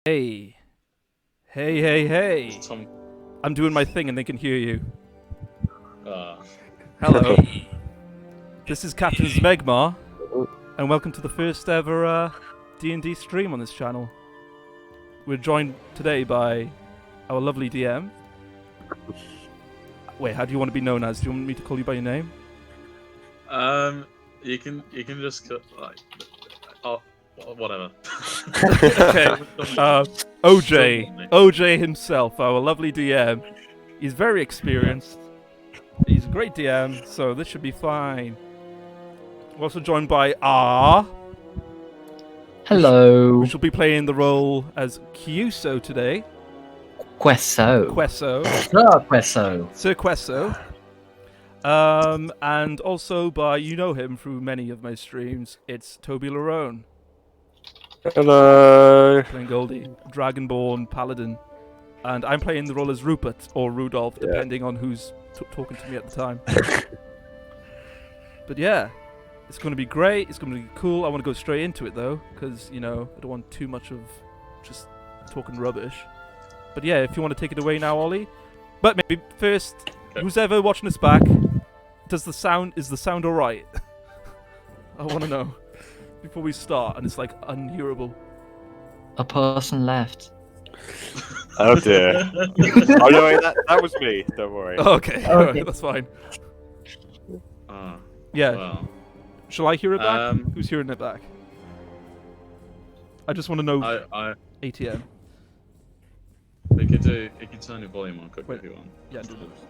Hey. Hey. Tom. I'm doing my thing and they can hear you. Uh, Hello. This is Captain Zmeg-Marr, and welcome to the first ever D&D stream on this channel. We're joined today by our lovely DM. Wait, how do you want to be known as? Do you want me to call you by your name? you can just cut whatever. Okay. OJ himself, our lovely DM. He's very experienced. He's a great DM, so this should be fine. We're also joined by R. Hello. We shall be playing the role as Queso today. Queso. Sir Queso. And also by, you know him through many of my streams, it's Toby Larone. Hello. Playing Goldie, Dragonborn Paladin. And I'm playing the role as Rupert or Rudolph, depending on who's talking to me at the time. But yeah, it's going to be great. It's going to be cool. I want to go straight into it though, because, you know, I don't want too much of just talking rubbish. But yeah, if you want to take it away now, Ollie. But maybe first, who's ever watching us back, is the sound alright? I want to know before we start, and it's like unhearable. A person left. Oh dear. Oh no, wait, that was me. Don't worry. Okay, alright, that's fine. Yeah. Well, Shall I hear it back? Who's hearing it back? I just want to know. ATM. You can turn your volume on quickly if you want. Yeah, do this.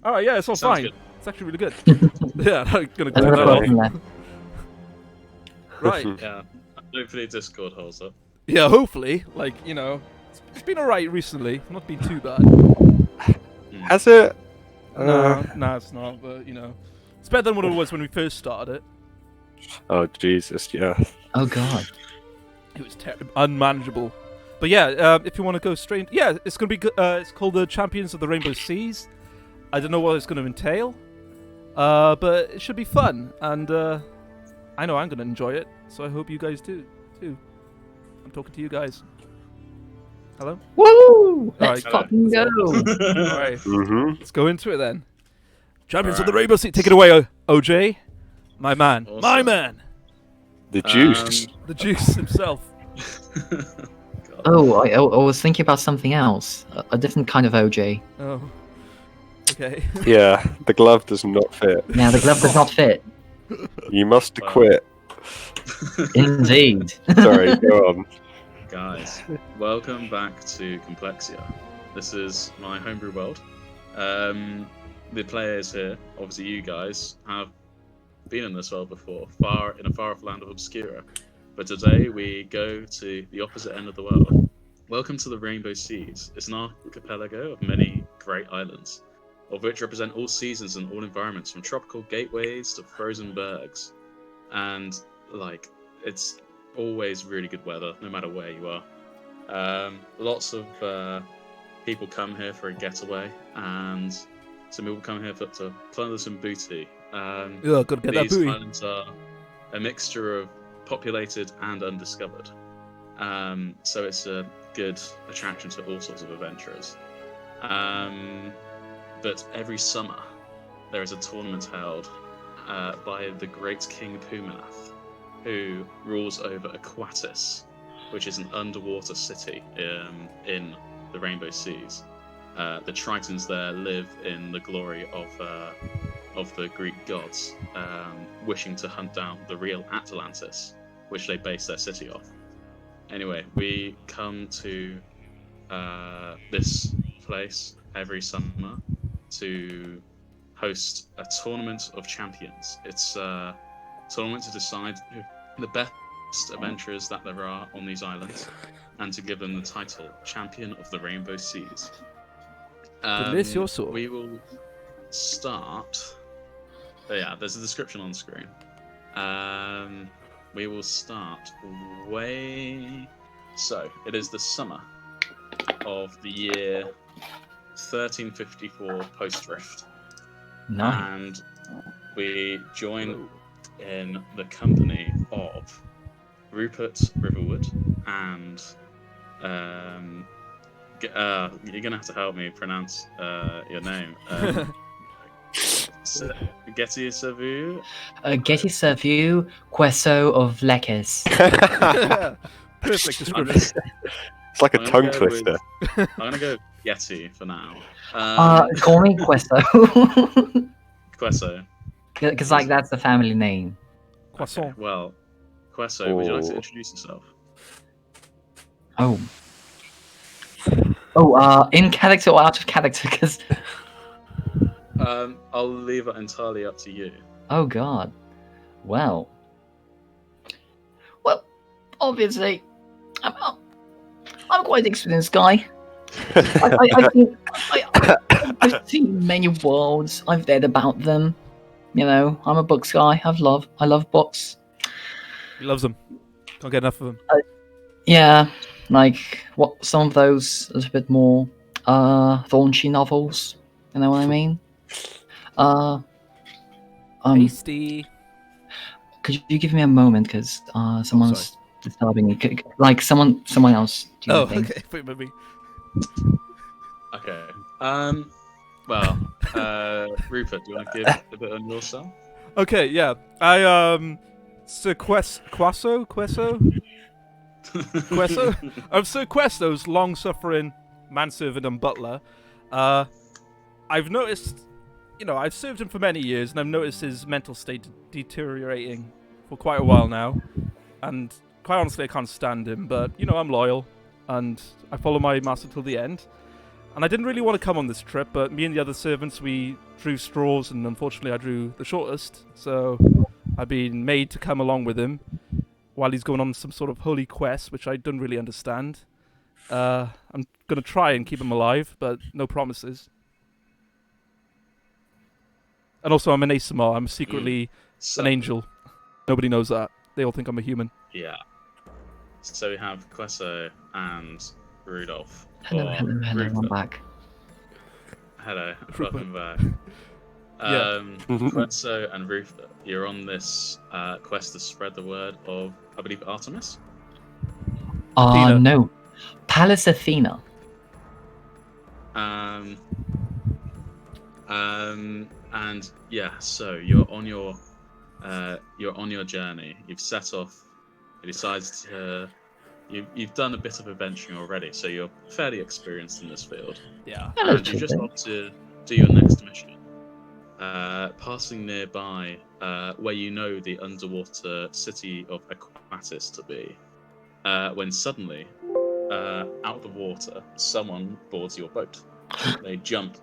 Alright, yeah, it's all Sounds fine. good. It's actually really good. Yeah, I'm gonna turn Another that off. person left. Right. Yeah. Hopefully Discord holds up. Yeah, hopefully. Like, you know, it's been alright recently. Not been too bad. Has it? No, it's not. But you know, it's better than what it was when we first started it. Oh Jesus, yeah. Oh god. It was unmanageable. But yeah, if you want to go straight, yeah, it's gonna be good. It's called the Champions of the Rainbow Seas. I don't know what it's gonna entail, but it should be fun, and I know I'm gonna enjoy it. So I hope you guys do too. I'm talking to you guys. Hello. Woo! Alright. Let's fucking go. Alright, let's go into it then. Champions of the Alright. Rainbow Seas. Take it away, OJ. My man. Awesome. My man. The juice. The Juice himself. God. Oh, I was thinking about something else. A different kind of OJ. Oh. Okay. Yeah, the glove does not fit. Now the glove does not fit. You must Wow. quit. Indeed. Sorry, go on. Guys, welcome back to Complexia. This is my homebrew world. The players here, obviously you guys, have been in this world before, in a far off land of Obscura. But today we go to the opposite end of the world. Welcome to the Rainbow Seas. It's an archipelago of many great islands, of which represent all seasons and all environments, from tropical gateways to frozen bergs. And like, it's always really good weather, no matter where you are. Lots of people come here for a getaway, and some people come here to plunder some booty. Yeah, gotta get that These booty. islands are a mixture of populated and undiscovered. So it's a good attraction to all sorts of adventurers. But every summer, there is a tournament held by the great King Puminath, who rules over Aquatis, which is an underwater city in the Rainbow Seas. The Tritons there live in the glory of the Greek gods, wishing to hunt down the real Atlantis, which they base their city off. Anyway, we come to this place every summer to host a tournament of champions. It's a tournament to decide the best adventurers that there are on these islands, and to give them the title Champion of the Rainbow Seas. Delicioso. We will start. Yeah, there's a description on the screen. We will start So, it is the summer of the year 1354 post-Rift. Nice. And we join in the company of Rupert Riverwood and you're gonna have to help me pronounce your name. Getty Savu. Getty Servu, Queso of Lekes. Perfect description. It's like a I'm gonna tongue go twister. I'm gonna go Getty for now. Call me Queso. Queso. Because, like, that's the family name. Croissant. Well, Queso, would you like to Oh. introduce yourself? Oh. In character or out of character? Because, I'll leave it entirely up to you. oh god. Well, obviously, I'm quite an experienced guy. I've seen many worlds. I've read about them. You know, I'm a books guy. I love books. He loves them. Can't get enough of them. Yeah, like some of those a bit more raunchy novels. You know what I mean? Tasty. Could you give me a moment? Because someone's disturbing me. Like someone else. Do Oh, things. okay. Wait, maybe. Okay. Well, Rupert, do you want to give a bit on yourself? Okay, yeah. Sir Queso? I'm Sir Queso's long-suffering manservant and butler. I've noticed, I've served him for many years, and I've noticed his mental state deteriorating for quite a while now. And quite honestly, I can't stand him, but, I'm loyal, and I follow my master till the end. And I didn't really want to come on this trip, but me and the other servants, we drew straws, and unfortunately I drew the shortest, so I've been made to come along with him while he's going on some sort of holy quest, which I don't really understand. I'm going to try and keep him alive, but no promises. And also, I'm an Zmeg-Marr. I'm secretly So, Uh, an angel. Nobody knows that. They all think I'm a human. Yeah. So we have Queso and Rudolph. Hello, or I'm Rupert. back. Hello, Rupert. welcome back. Yeah. Queso and Rupert, you're on this quest to spread the word of, I believe, Artemis? Athena. No. Palace Athena. And yeah, so you're on your journey. You've set off. You decided to. You've done a bit of adventuring already, so you're fairly experienced in this field. Yeah. Hello, And you just children. opt to do your next mission, passing nearby where you know the underwater city of Aquatis to be, when suddenly, out of the water, someone boards your boat. They jump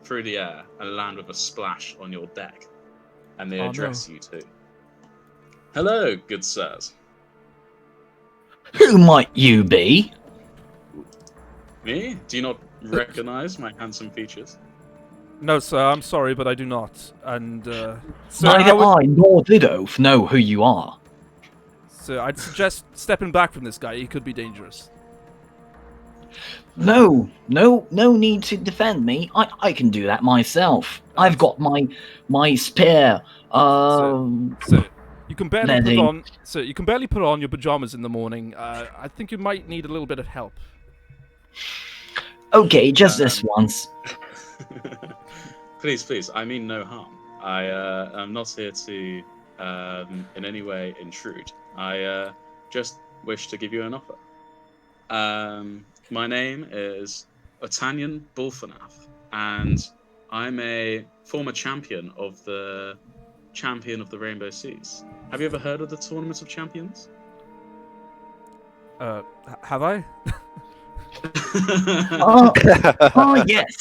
through the air and land with a splash on your deck, and they Oh, address you too. Hello, good sirs. Who might you be? Me? Do you not recognize my handsome features? No, sir, I'm sorry, but I do not. And, sir, Neither I nor did Oath know who you are. Sir, I'd suggest stepping back from this guy. He could be dangerous. No need to defend me. I can do that myself. I've got my spear. Sir, you can barely Ready. put on. Sir, you can barely put on your pajamas in the morning. I think you might need a little bit of help. Okay, just this once. Please, I mean no harm. I'm not here to in any way intrude. I just wish to give you an offer. My name is Otanyan Bulfanath, and I'm a former champion of the Rainbow Seas. Have you ever heard of the Tournament of Champions? Have I? Oh yes.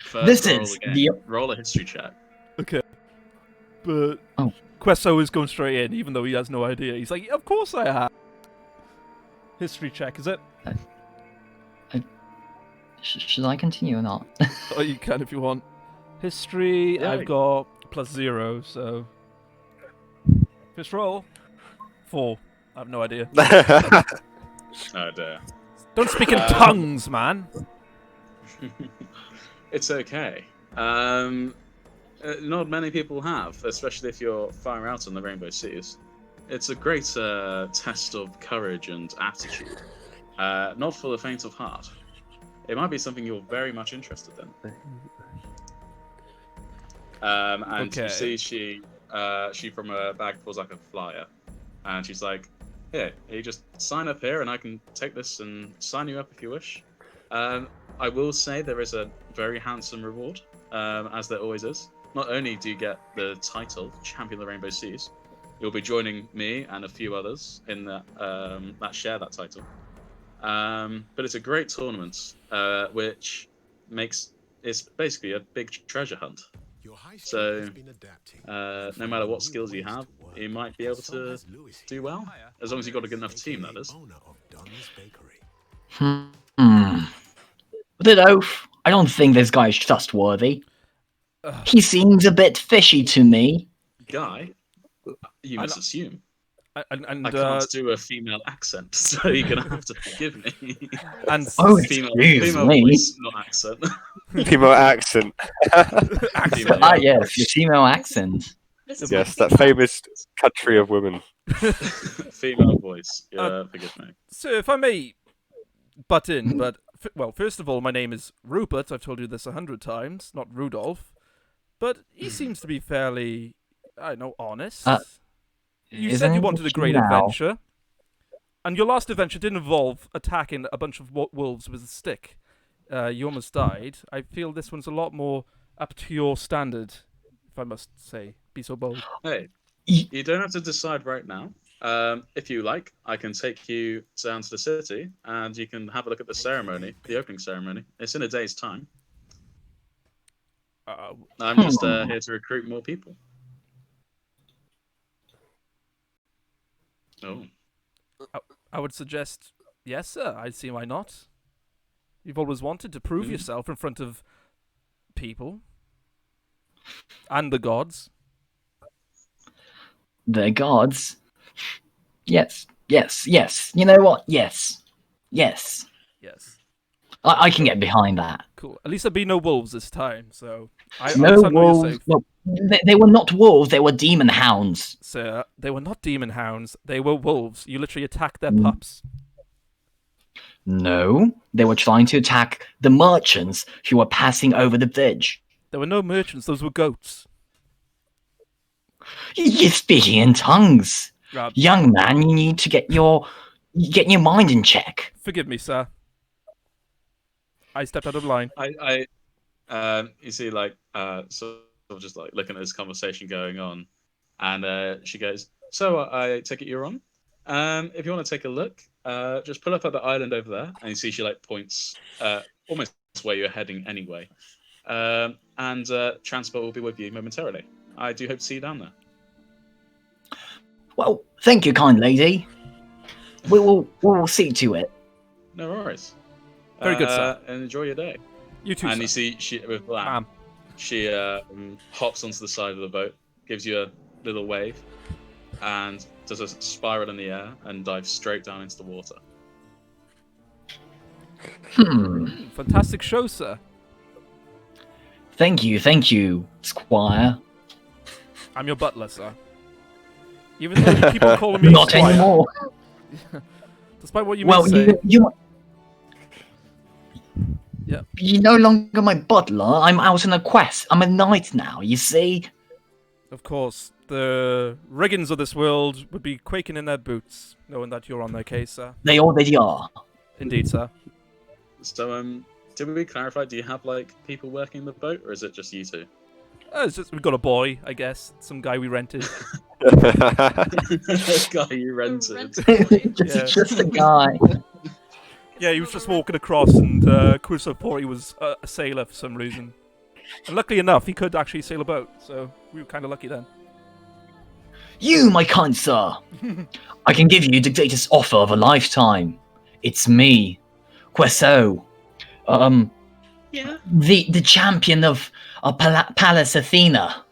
First, This roll is again. the- Roll a history check. Okay. But Oh. Queso is going straight in, even though he has no idea. He's like, of course I have. History check, is it? Should I continue or not? Oh, you can if you want. History, Yeah. I've got +0, so... First roll. 4. I have no idea. Oh dear. Don't speak in tongues, man! It's okay. Not many people have, especially if you're far out on the Rainbow Seas. it's a great test of courage and attitude. Not for the faint of heart. It might be something you're very much interested in. And you see she from her bag pulls like a flyer, and she's like, "Here, you just sign up here, and I can take this and sign you up if you wish." I will say there is a very handsome reward, as there always is. Not only do you get the title Champion of the Rainbow Seas, you'll be joining me and a few others in that share that title. But it's a great tournament, which it's basically a big treasure hunt. So, no matter what skills you have, you might be able to do well, as long as you've got a good enough team, that is. With an oath, I don't think this guy is trustworthy. He seems a bit fishy to me. Guy, you must assume. I And can't do a female accent, so you're gonna have to forgive me. and female me. voice, not accent. Female accent. Ah, yes, your female accent. Yes, that famous country of women. Female voice. Yeah, forgive me. so if I may butt in, but well, first of all, my name is Rupert. I've told you this 100 times, not Rudolph. But he seems to be fairly, I don't know, honest. You said you wanted a great adventure, and your last adventure did involve attacking a bunch of wolves with a stick. You almost died. I feel this one's a lot more up to your standard, if I must say. Be so bold. Hey, you don't have to decide right now. If you like, I can take you down to the city, and you can have a look at the ceremony, the opening ceremony. It's in a day's time. I'm just here to recruit more people. Oh. I would suggest, yes, sir. I'd see why not. You've always wanted to prove yourself in front of people and the gods. The gods? Yes. You know what? Yes. Yes. I can get behind that. Cool. At least there'll be no wolves this time, so No wolves. Well, they were not wolves, they were demon hounds. Sir, they were not demon hounds. They were wolves. You literally attacked their pups. No, they were trying to attack the merchants who were passing over the bridge. There were no merchants. Those were goats. You're speaking in tongues. Rob, Young man, you need to get your mind in check. forgive me, sir. I stepped out of line. You see, like, sort of just like looking at this conversation going on, and she goes, "So I take it you're on. If you want to take a look, just pull up at the island over there." And you see she like points almost where you're heading anyway, and transport will be with you momentarily. I do hope to see you down there. Well, thank you, kind lady. We'll see to it. No worries. Very good, sir. And enjoy your day. You too, And sir. you see, with that, Ma'am. she hops onto the side of the boat, gives you a little wave, and does a spiral in the air and dives straight down into the water. Fantastic show, sir. Thank you, Squire. I'm your butler, sir. Even though you keep on calling me Not Squire, anymore. despite what you may say. You're no longer my butler. I'm out on a quest. I'm a knight now, you see? Of course, the Riggins of this world would be quaking in their boots, knowing that you're on their case, sir. They already are. Indeed, sir. So, did we clarify? Do you have like people working the boat, or is it just you two? It's just, we've got a boy, I guess. Some guy we rented. Guy you rented. just a guy. Yeah, he was just walking across, and Crusoe thought he was a sailor for some reason. And luckily enough, he could actually sail a boat, so we were kind of lucky then. You, my kind sir. I can give you the greatest offer of a lifetime. It's me, Queso. Yeah. The champion of Palace Athena.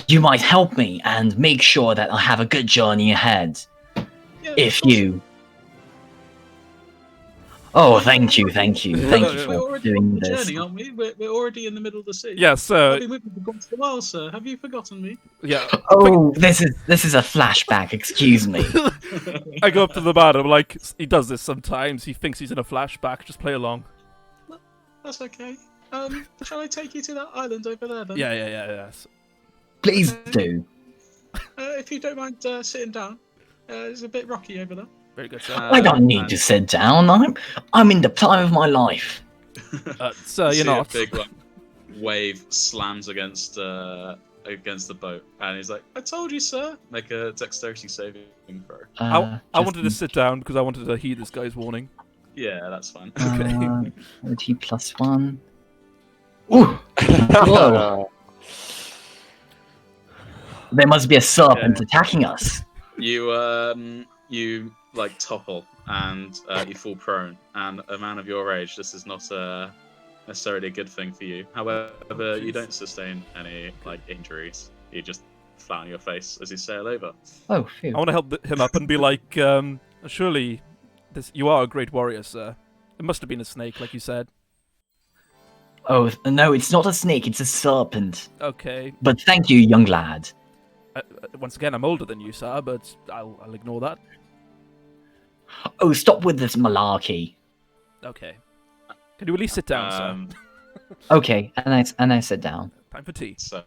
You might help me and make sure that I have a good journey ahead. Yeah, If you... Oh, thank you for We're already on doing the this. journey, aren't we? We're already in the middle of the sea. Yeah, I've so been with you for quite a while, sir. Have you forgotten me? yeah. Oh, this is a flashback. Excuse me. I go up to the man. I'm like, he does this sometimes. He thinks he's in a flashback. Just play along. That's okay. Shall I take you to that island over there then? Yeah. Please do. If you don't mind sitting down. It's a bit rocky over there. Very good, sir. I don't need to sit down. I'm in the time of my life. Sir, you're See not. a big wave slams against the boat, and he's like, "I told you, sir. Make a dexterity saving throw." I wanted to sit down because I wanted to heed this guy's warning. Yeah, that's fine. Okay. OT +1. Ooh. Whoa. There must be a serpent attacking us. You like topple and you fall prone, and a man of your age, this is not necessarily a good thing for you. However, you don't sustain any like injuries. You just flat on your face as you sail over. Oh, phew. I want to help him up and be like, surely, you are a great warrior, sir. It must have been a snake, like you said. Oh, no, it's not a snake, it's a serpent. Okay. But thank you, young lad. Once again, I'm older than you, sir, but I'll ignore that. Oh, stop with this malarkey. Okay. Can you at least sit down, sir? Okay, and I sit down. Time for tea. So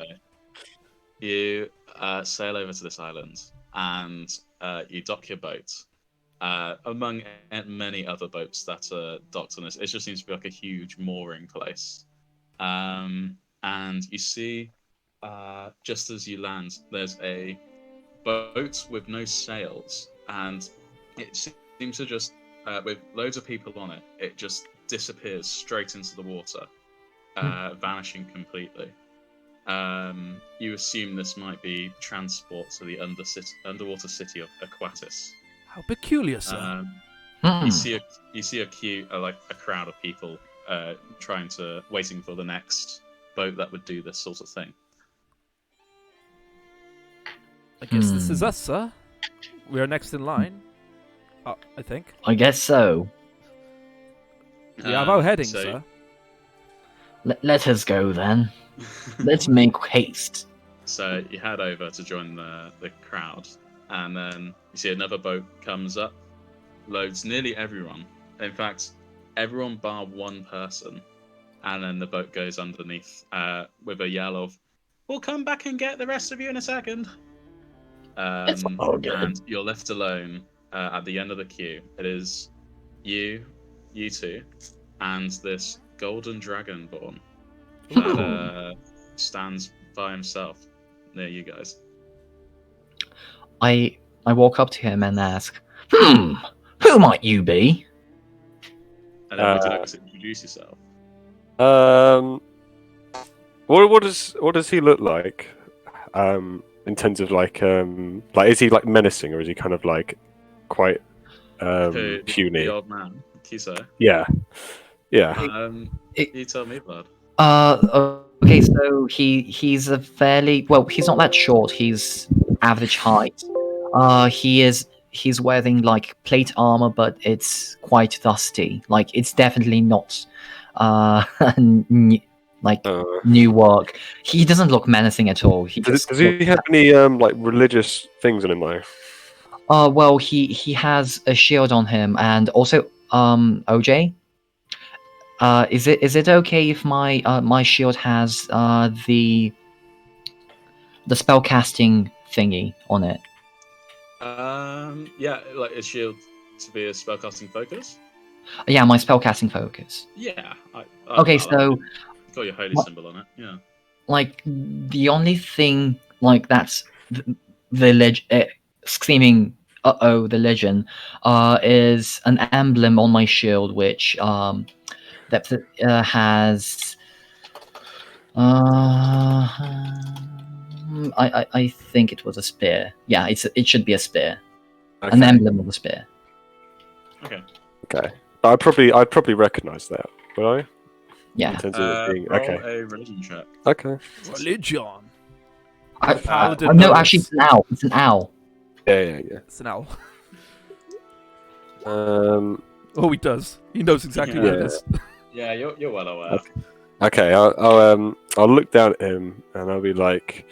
you sail over to this island, and you dock your boat. Among many other boats that are docked on this, it just seems to be like a huge mooring place. And you see, just as you land, there's a boat with no sails, and it seems to just, with loads of people on it, it just disappears straight into the water, vanishing completely. You assume this might be transport to the underwater city of Aquatis. How peculiar, sir. You see a queue, like a crowd of people, waiting for the next boat that would do this sort of thing. I guess this is us, sir. We are next in line. I think. I guess so. We have our heading, so- sir. Let us go then. Let's make haste. So you head over to join the crowd, and then you see another boat comes up, loads nearly everyone. In fact, everyone bar one person, and then the boat goes underneath with a yell of, "We'll come back and get the rest of you in a second." It's all good. And you're left alone at the end of the queue. It is you two, and this golden dragonborn that stands by himself near you guys. I walk up to him and ask, who might you be? And then would you like to introduce yourself? What does he look like? In terms of like is he like menacing, or is he kind of like quite puny? The old man, Kiso. Yeah. You tell me, bud. Okay, so he's a fairly he's not that short. He's average height. He's wearing like plate armor, but it's quite rusty. Like it's definitely not new work. He doesn't look menacing at all. Does he have any like religious things on him though? Well, he has a shield on him, and also OJ. Is it okay if my shield has the spellcasting thingy on it? Yeah, like a shield to be a spellcasting focus. Yeah, my spellcasting focus. Yeah. Okay, so got your holy symbol on it. Yeah. like the only thing like that's the screaming the legend is an emblem on my shield which that has I think it was a spear. Yeah, it should be a spear. Okay. An emblem of a spear. Okay. I'd probably recognise that, would I? Yeah. In terms of it being Roll okay. a religion check. Okay. Religion. No, knows. actually, it's an owl. It's an owl. Yeah. It's an owl. Oh, he does. He knows exactly where it is. Yeah, you're well aware. Okay, I'll look down at him and I'll be like,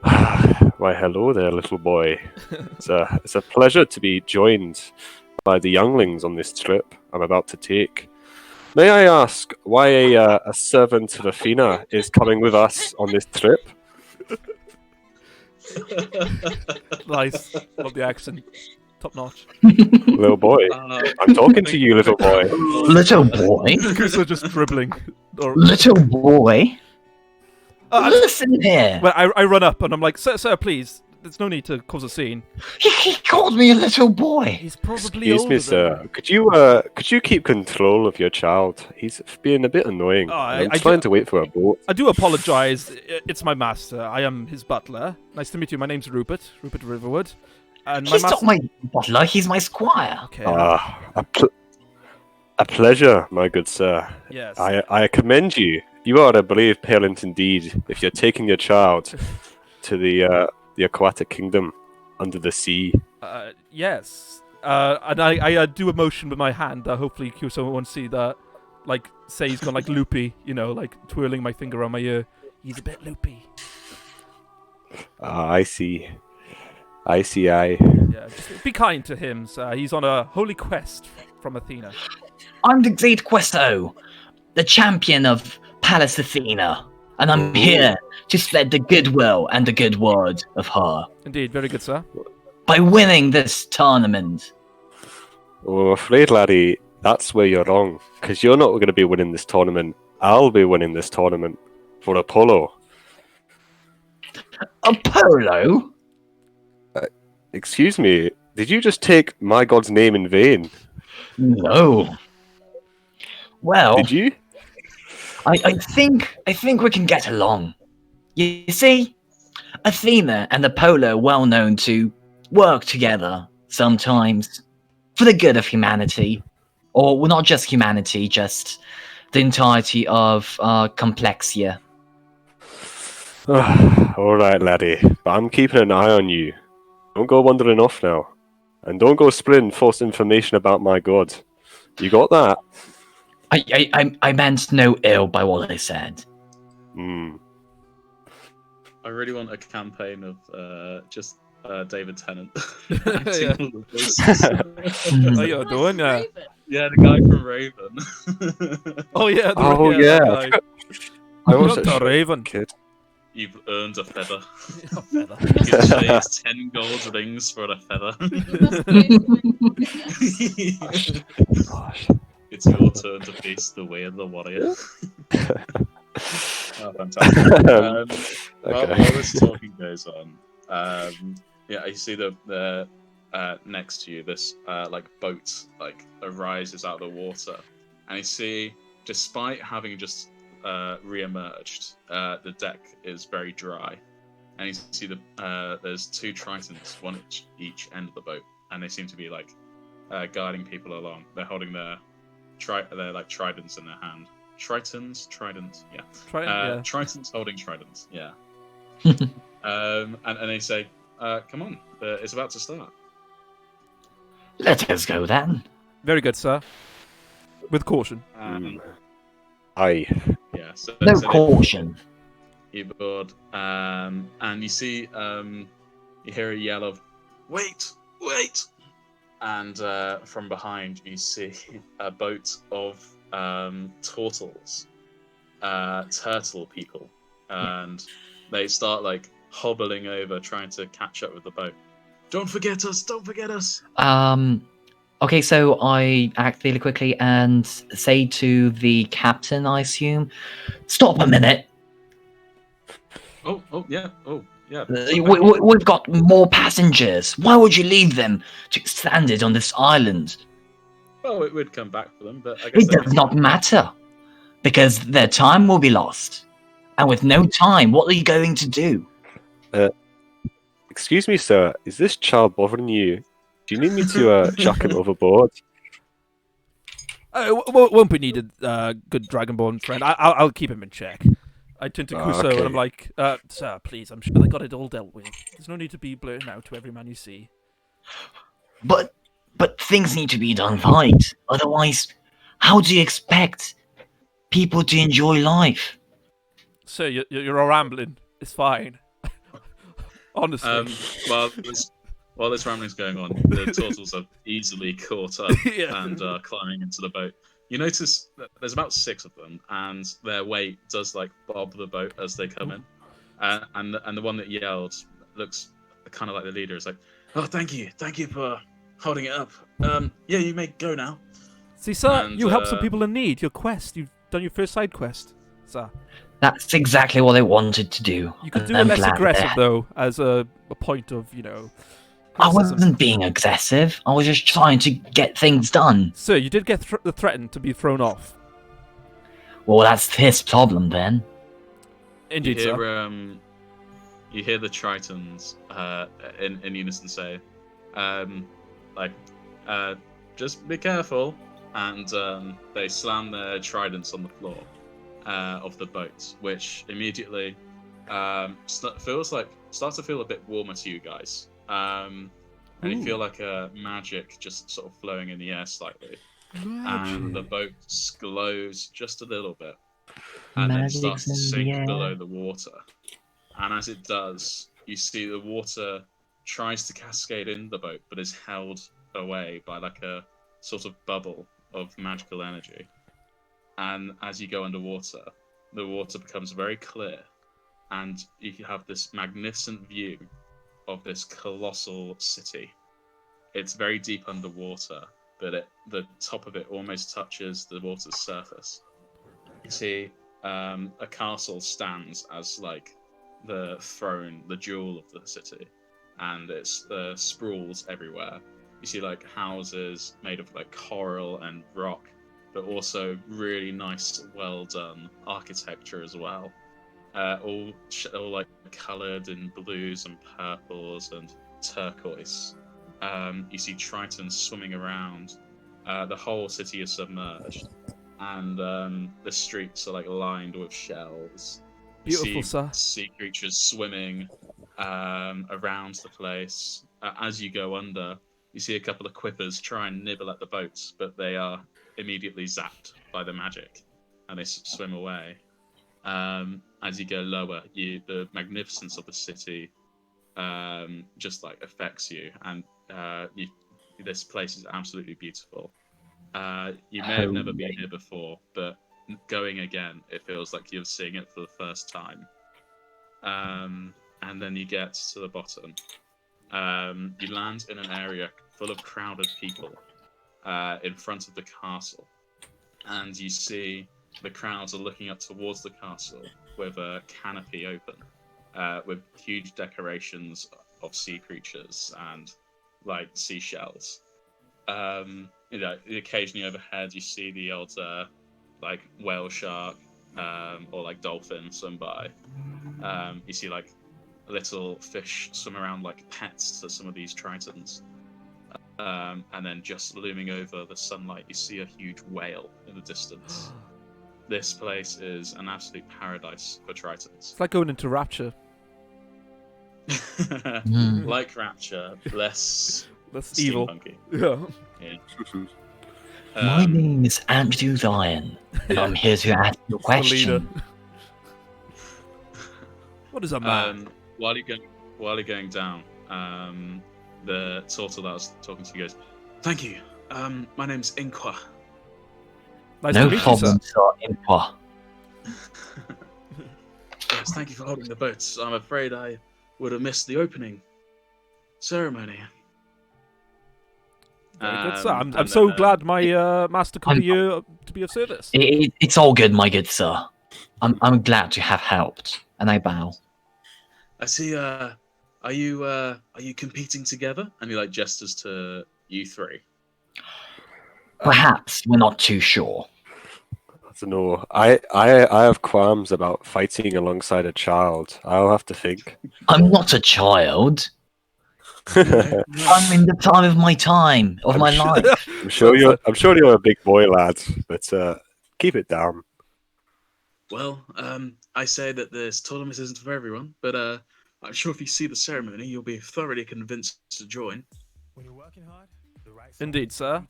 "Why, hello there, little boy. It's a pleasure to be joined by the younglings on this trip I'm about to take. May I ask why a servant of Athena is coming with us on this trip?" Nice. Love the accent. Top notch. Little boy, I'm talking to you, little boy. Little boy? Kuso just dribbling. Or, Little boy? I- Listen here. well, I run up and I'm like, sir, please. There's no need to cause a scene. He called me a little boy. He's probably Excuse older me, than sir. Could you keep control of your child? He's being a bit annoying. Oh, I'm trying to wait for a boat. I do apologize. It's my master. I am his butler. Nice to meet you. My name's Rupert Riverwood. And my He's master. not my butler, he's my squire. Okay. A pleasure, my good sir. Yes. I commend you. You are a brave parent indeed. If you're taking your child to the aquatic kingdom under the sea. Yes. And I do a motion with my hand. Hopefully, Kuso won't see that. Like, say he's gone like loopy. Like twirling my finger on my ear. He's a bit loopy. I see. I. Yeah. Just be kind to him, sir. He's on a holy quest from Athena. I'm the Great Questo, the champion of Palace Athena, and I'm here to spread the goodwill and the good word of her Indeed, very good, sir. by winning this tournament. Well, I'm afraid, laddie, that's where you're wrong. Because you're not going to be winning this tournament. I'll be winning this tournament for Apollo. Apollo? Excuse me, did you just take my god's name in vain? No. Well, Did you? I think we can get along. You see, Athena and Apollo are well known to work together sometimes for the good of humanity, or well, not just humanity, just the entirety of Complexia. All right, laddie, but I'm keeping an eye on you. Don't go wandering off now, and don't go spreading false information about my god. You got that? I meant no ill by what I said. I really want a campaign of just David Tennant. Yeah. Acting all the voices. How you doing? Yeah. Yeah, the guy from Raven. Oh yeah. Oh that yeah. guy. I was Not a a raven. kid. You've earned a feather. Oh, feather. You can chase 10 gold rings for a feather. Gosh. It's your turn to face the way of the warrior. Oh, fantastic. While this talking goes on, yeah, you see the next to you, this like boat like arises out of the water, and you see, despite having just re-emerged, the deck is very dry, and you see there's two tritons, one at each end of the boat, and they seem to be like guiding people along. They're holding their like tridents in their hand. Tritons, yeah. Tritons holding tridents, yeah. And they say, "Come on, it's about to start." Let us go then. Very good, sir. With caution. Aye. Yeah. So No they caution. you board, and you see, you hear a yell of, "Wait, wait!" And from behind you see a boat of turtles, turtle people, and they start like hobbling over, trying to catch up with the boat. Don't forget us! Don't forget us! Okay, so I act really quickly and say to the captain, I assume, stop a minute. Oh, yeah. We've got more passengers. Why would you leave them stranded on this island? Well, it would come back for them, but I guess It does not matter, because their time will be lost. And with no time, what are you going to do? Excuse me, sir. Is this child bothering you? Do you need me to chuck him overboard? Won't be needed, good Dragonborn friend. I'll keep him in check. I turn to Kuso okay. and I'm like, sir, please, I'm sure they got it all dealt with. There's no need to be blurting out to every man you see. But But things need to be done right. Otherwise, how do you expect people to enjoy life? So you're all rambling. It's fine. Honestly. While this rambling's going on, the turtles are easily caught up Yeah. and are climbing into the boat. You notice that there's about 6 of them, and their weight does like bob the boat as they come in. And the one that yelled looks kind of like the leader. Is like, "Oh, thank you for holding it up. Yeah, you may go now." See, sir, And, you help some people in need. Your quest, you've done your first side quest, sir. That's exactly what I wanted to do. You could do and it I'm less glad aggressive, that- though, as a point of, I criticism. wasn't being aggressive. I was just trying to get things done. Sir, you did get threatened to be thrown off. Well, that's his problem then. Indeed, sir. You hear the Tritons in unison say, just be careful, and they slam their tridents on the floor of the boat, which immediately starts to feel a bit warmer to you guys, and you feel like a magic just sort of flowing in the air slightly, and the boat glows just a little bit, and then starts to sink below the water. And as it does, you see the water tries to cascade in the boat, but is held away by like a sort of bubble of magical energy. And as you go underwater, the water becomes very clear, and you have this magnificent view of this colossal city. It's very deep underwater, but the top of it almost touches the water's surface. You see a castle stands as like the throne, the jewel of the city, and it's sprawls everywhere. You see like houses made of like coral and rock, but also really nice, well done architecture as well. All like coloured in blues and purples and turquoise. You see tritons swimming around. The whole city is submerged, and the streets are like lined with shells. Beautiful, sir. Sea creatures swimming around the place. As you go under, you see a couple of quippers try and nibble at the boats, but they are immediately zapped by the magic, and they swim away. As you go lower, the magnificence of the city just like affects you, and this place is absolutely beautiful. You may have never been here before, but going again, it feels like you're seeing it for the first time. And then you get to the bottom. You land in an area full of crowded people in front of the castle, and you see the crowds are looking up towards the castle with a canopy open, with huge decorations of sea creatures and like seashells. Occasionally overhead you see the old like whale shark or like dolphin swim by. You see like little fish swim around like pets to some of these tritons. And then just looming over the sunlight, you see a huge whale in the distance. This place is an absolute paradise for tritons. It's like going into Rapture. Like Rapture, less evil. steampunky. Yeah. My name is Andrew Zion, and I'm here to ask you a question. What is a man? While you're going down, the turtle that I was talking to goes, "Thank you. My name's Inqua." Nice No to meet problem, sir. Inqua. Yes, thank you for holding the boats. I'm afraid I would have missed the opening ceremony. Very good, sir. I'm so glad my master could be to be of service. It's all good, my good sir. I'm glad to have helped, and I bow. I see. Are you competing together? And he like gestures to you three. Perhaps we're not too sure. I don't know. I have qualms about fighting alongside a child. I'll have to think. I'm not a child. I'm in the time of my life. I'm sure you're a big boy, lad, but keep it down. Well, I say that this tournament isn't for everyone, but I'm sure if you see the ceremony, you'll be thoroughly convinced to join. When you're working hard, Indeed, sir.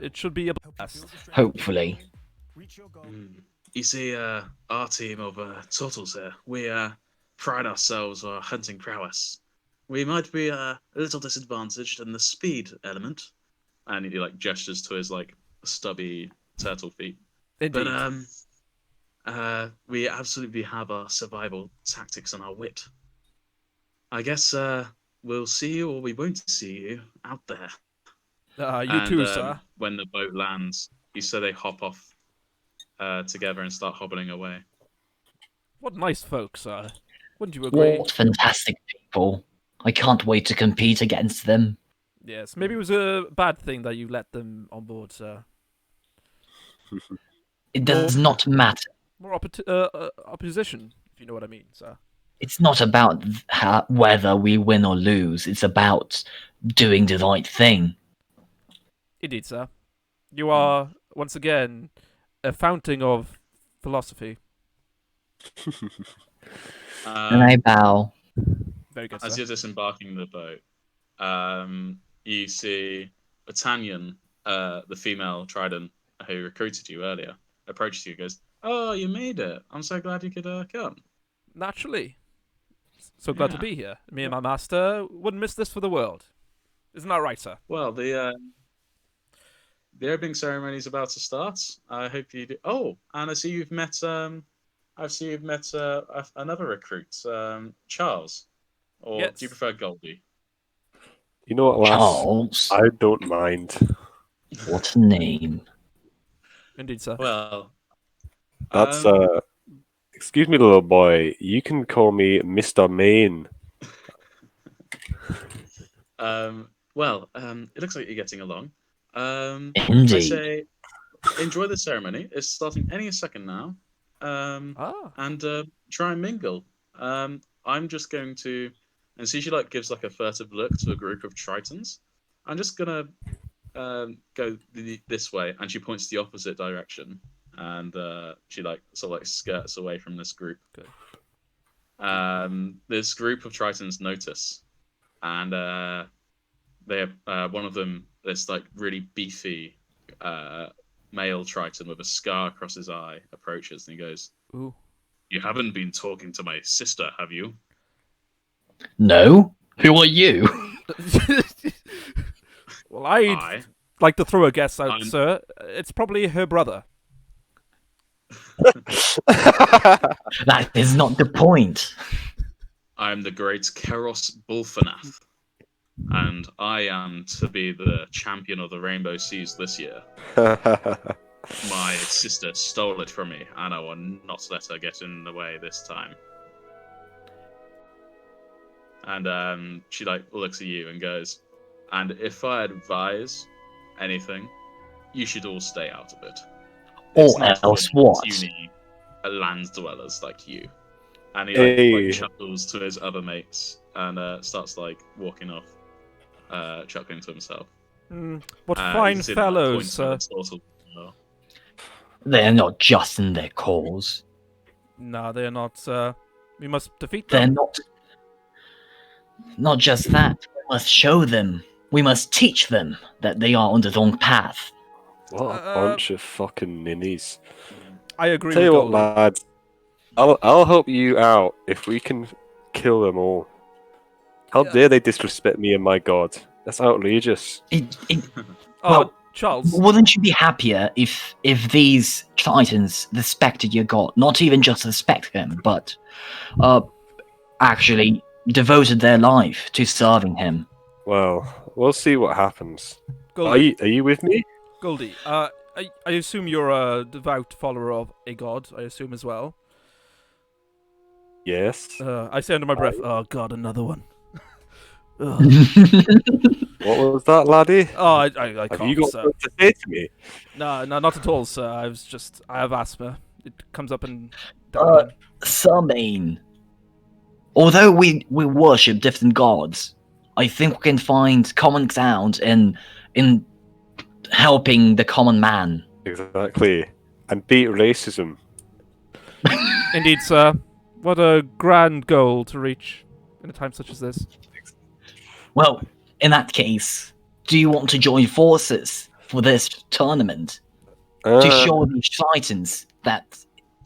It should be a blast. Hopefully. You see, our team of turtles here, we pride ourselves on our hunting prowess. We might be a little disadvantaged in the speed element, and he like gestures to his like stubby turtle feet. Indeed. But we absolutely have our survival tactics and our wit. I guess we'll see you or we won't see you out there. You too, sir. When the boat lands, you say they hop off together and start hobbling away. What nice folks, sir. Wouldn't you agree? What fantastic people. I can't wait to compete against them. Yes, maybe it was a bad thing that you let them on board, sir. It does not matter. More opposition, if you know what I mean, sir. It's not about whether we win or lose. It's about doing the right thing. Indeed, sir. You are, once again, a fountain of philosophy. And I bow. Very good, As sir. you're disembarking the boat, you see Batanyan, the female trident who recruited you earlier, approaches you and goes, "Oh, you made it. I'm so glad you could come." Naturally. So glad to Yeah. be here. Me and my master wouldn't miss this for the world. Isn't that right, sir? Well, the opening ceremony is about to start. I hope you do. Oh, and I see you've met. Another recruit, Charles. Or Yes. do you prefer Goldie? You know what, lass? Charles. I don't mind. What a name. Indeed, sir. Well, That's excuse me, little boy. You can call me Mr. Main. It looks like you're getting along. I Indeed. say, enjoy the ceremony. It's starting any second now. And try and mingle. I'm just going to, and see, she like gives like a furtive look to a group of Tritons. I'm just gonna go this way, and she points the opposite direction, and she like sort of like skirts away from this group. Good. This group of Tritons notice, and they one of them, this like really beefy male Triton with a scar across his eye, approaches and he goes, Ooh. "You haven't been talking to my sister, have you?" No? Who are you? Well, I'd I like to throw a guess out, I'm- sir. It's probably her brother. That is not the point. am the great Keros Bulfanath, and I am to be the champion of the Rainbow Seas this year. My sister stole it from me, and I will not let her get in the way this time. And she like looks at you and goes, "And if I advise anything, you should all stay out of it. It's Or not for else what? puny land dwellers like you." And he Hey. like chuckles to his other mates and starts like walking off, chuckling to himself. What You fine see them, like, fellows, pointing sir. at the turtle. They're not just in their cause. No, they're not, sir. We must defeat They're them. not just that. We must show them. We must teach them that they are on the wrong path. What a bunch of fucking ninnies. I agree Tell with you what, Goldie. lads. I'll help you out if we can kill them all. How Yeah. dare they disrespect me and my god? That's outrageous. Oh, well, Charles. Wouldn't you be happier if these Titans respected your god? Not even just respect him, but actually devoted their life to serving him. Well, we'll see what happens. Goldie. Are you with me? Goldie. I assume you're a devout follower of a god. I assume as well. Yes. I say under my breath, "Oh God, another one." Ugh. What was that, laddie? Oh, I Have can't, you got sir. something to say to me? No, not at all, sir. I have asthma. It comes up and Uh, down. Samhain. Although we worship different gods, I think we can find common ground in helping the common man. Exactly. And beat racism. Indeed, sir. What a grand goal to reach in a time such as this. Well, in that case, Do you want to join forces for this tournament to show these Titans that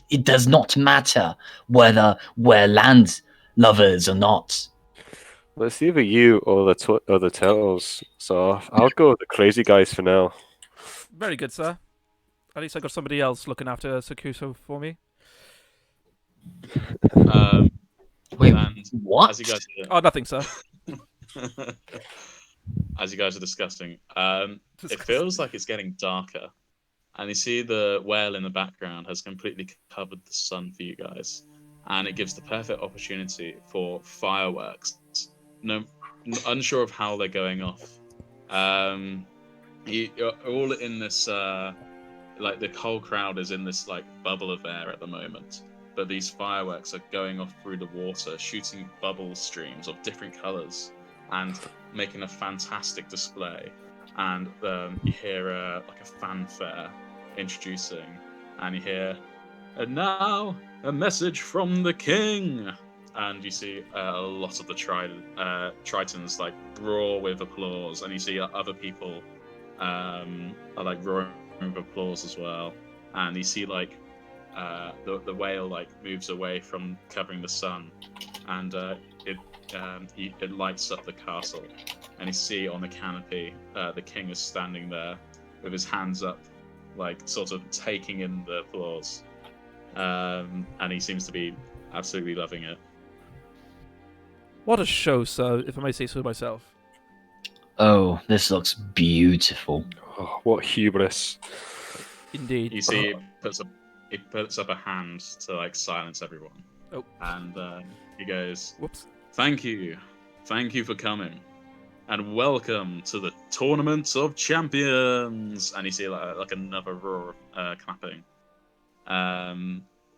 it does not matter whether we're land lovers or not? Well, it's either you or the turtles. So I'll go with the crazy guys for now. Very good, sir. At least I got somebody else looking after Sakuso for me. Wait, And what? as you guys Oh, nothing, sir. as you guys are discussing, it feels like it's getting darker, and you see the whale in the background has completely covered the sun for you guys, and it gives the perfect opportunity for fireworks. No, unsure of how they're going off. You're all in this, like the whole crowd is in this like bubble of air at the moment. But these fireworks are going off through the water, shooting bubble streams of different colors, and making a fantastic display. And you hear like a fanfare introducing, and you hear, "And now a message from the king." And you see a lot of the Tritons like roar with applause, and you see other people are like roaring with applause as well. And you see like the whale like moves away from covering the sun, and it lights up the castle. And you see on the canopy, the king is standing there with his hands up, like sort of taking in the applause, and he seems to be absolutely loving it. What a show, sir, if I may say so myself. Oh, this looks beautiful. Oh, what hubris! Indeed. You see, it puts up a hand to like silence everyone. Oh. And he goes, Whoops. Thank you for coming, and welcome to the Tournament of Champions." And you see like another roar of clapping.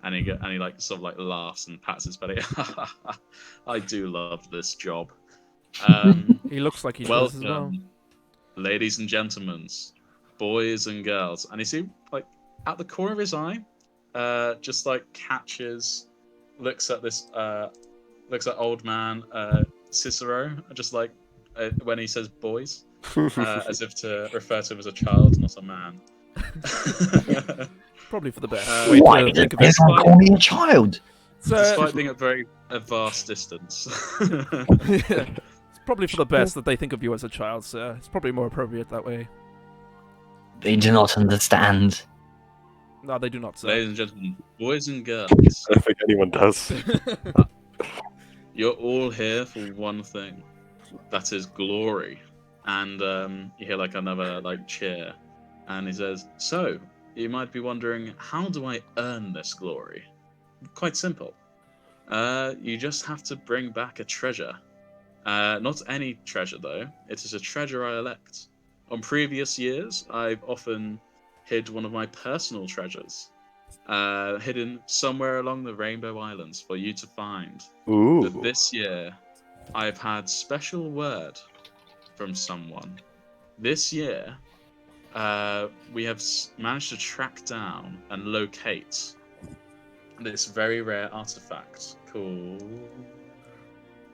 And he like sort of like laughs and pats his belly. I do love this job. He looks like he does as well. Welcome, ladies and gentlemen, boys and girls. And you see, like, at the corner of his eye, just like looks at old man Cicero, just like when he says boys, as if to refer to him as a child, not a man. Probably for the best. Why did everyone call me a child? Despite being at a vast distance. Yeah. It's probably for the best that they think of you as a child, sir. It's probably more appropriate that way. They do not understand. No, they do not, sir. Ladies and gentlemen, boys and girls, I don't think anyone does. you're all here for one thing. That is glory. And you hear like another like cheer. And he says, "So, you might be wondering, how do I earn this glory? Quite simple. You just have to bring back a treasure. Not any treasure, though. It is a treasure I elect. On previous years, I've often hid one of my personal treasures, hidden somewhere along the Rainbow Islands for you to find. Ooh. But this year, I've had special word from someone. This year, we have managed to track down and locate this very rare artifact called..."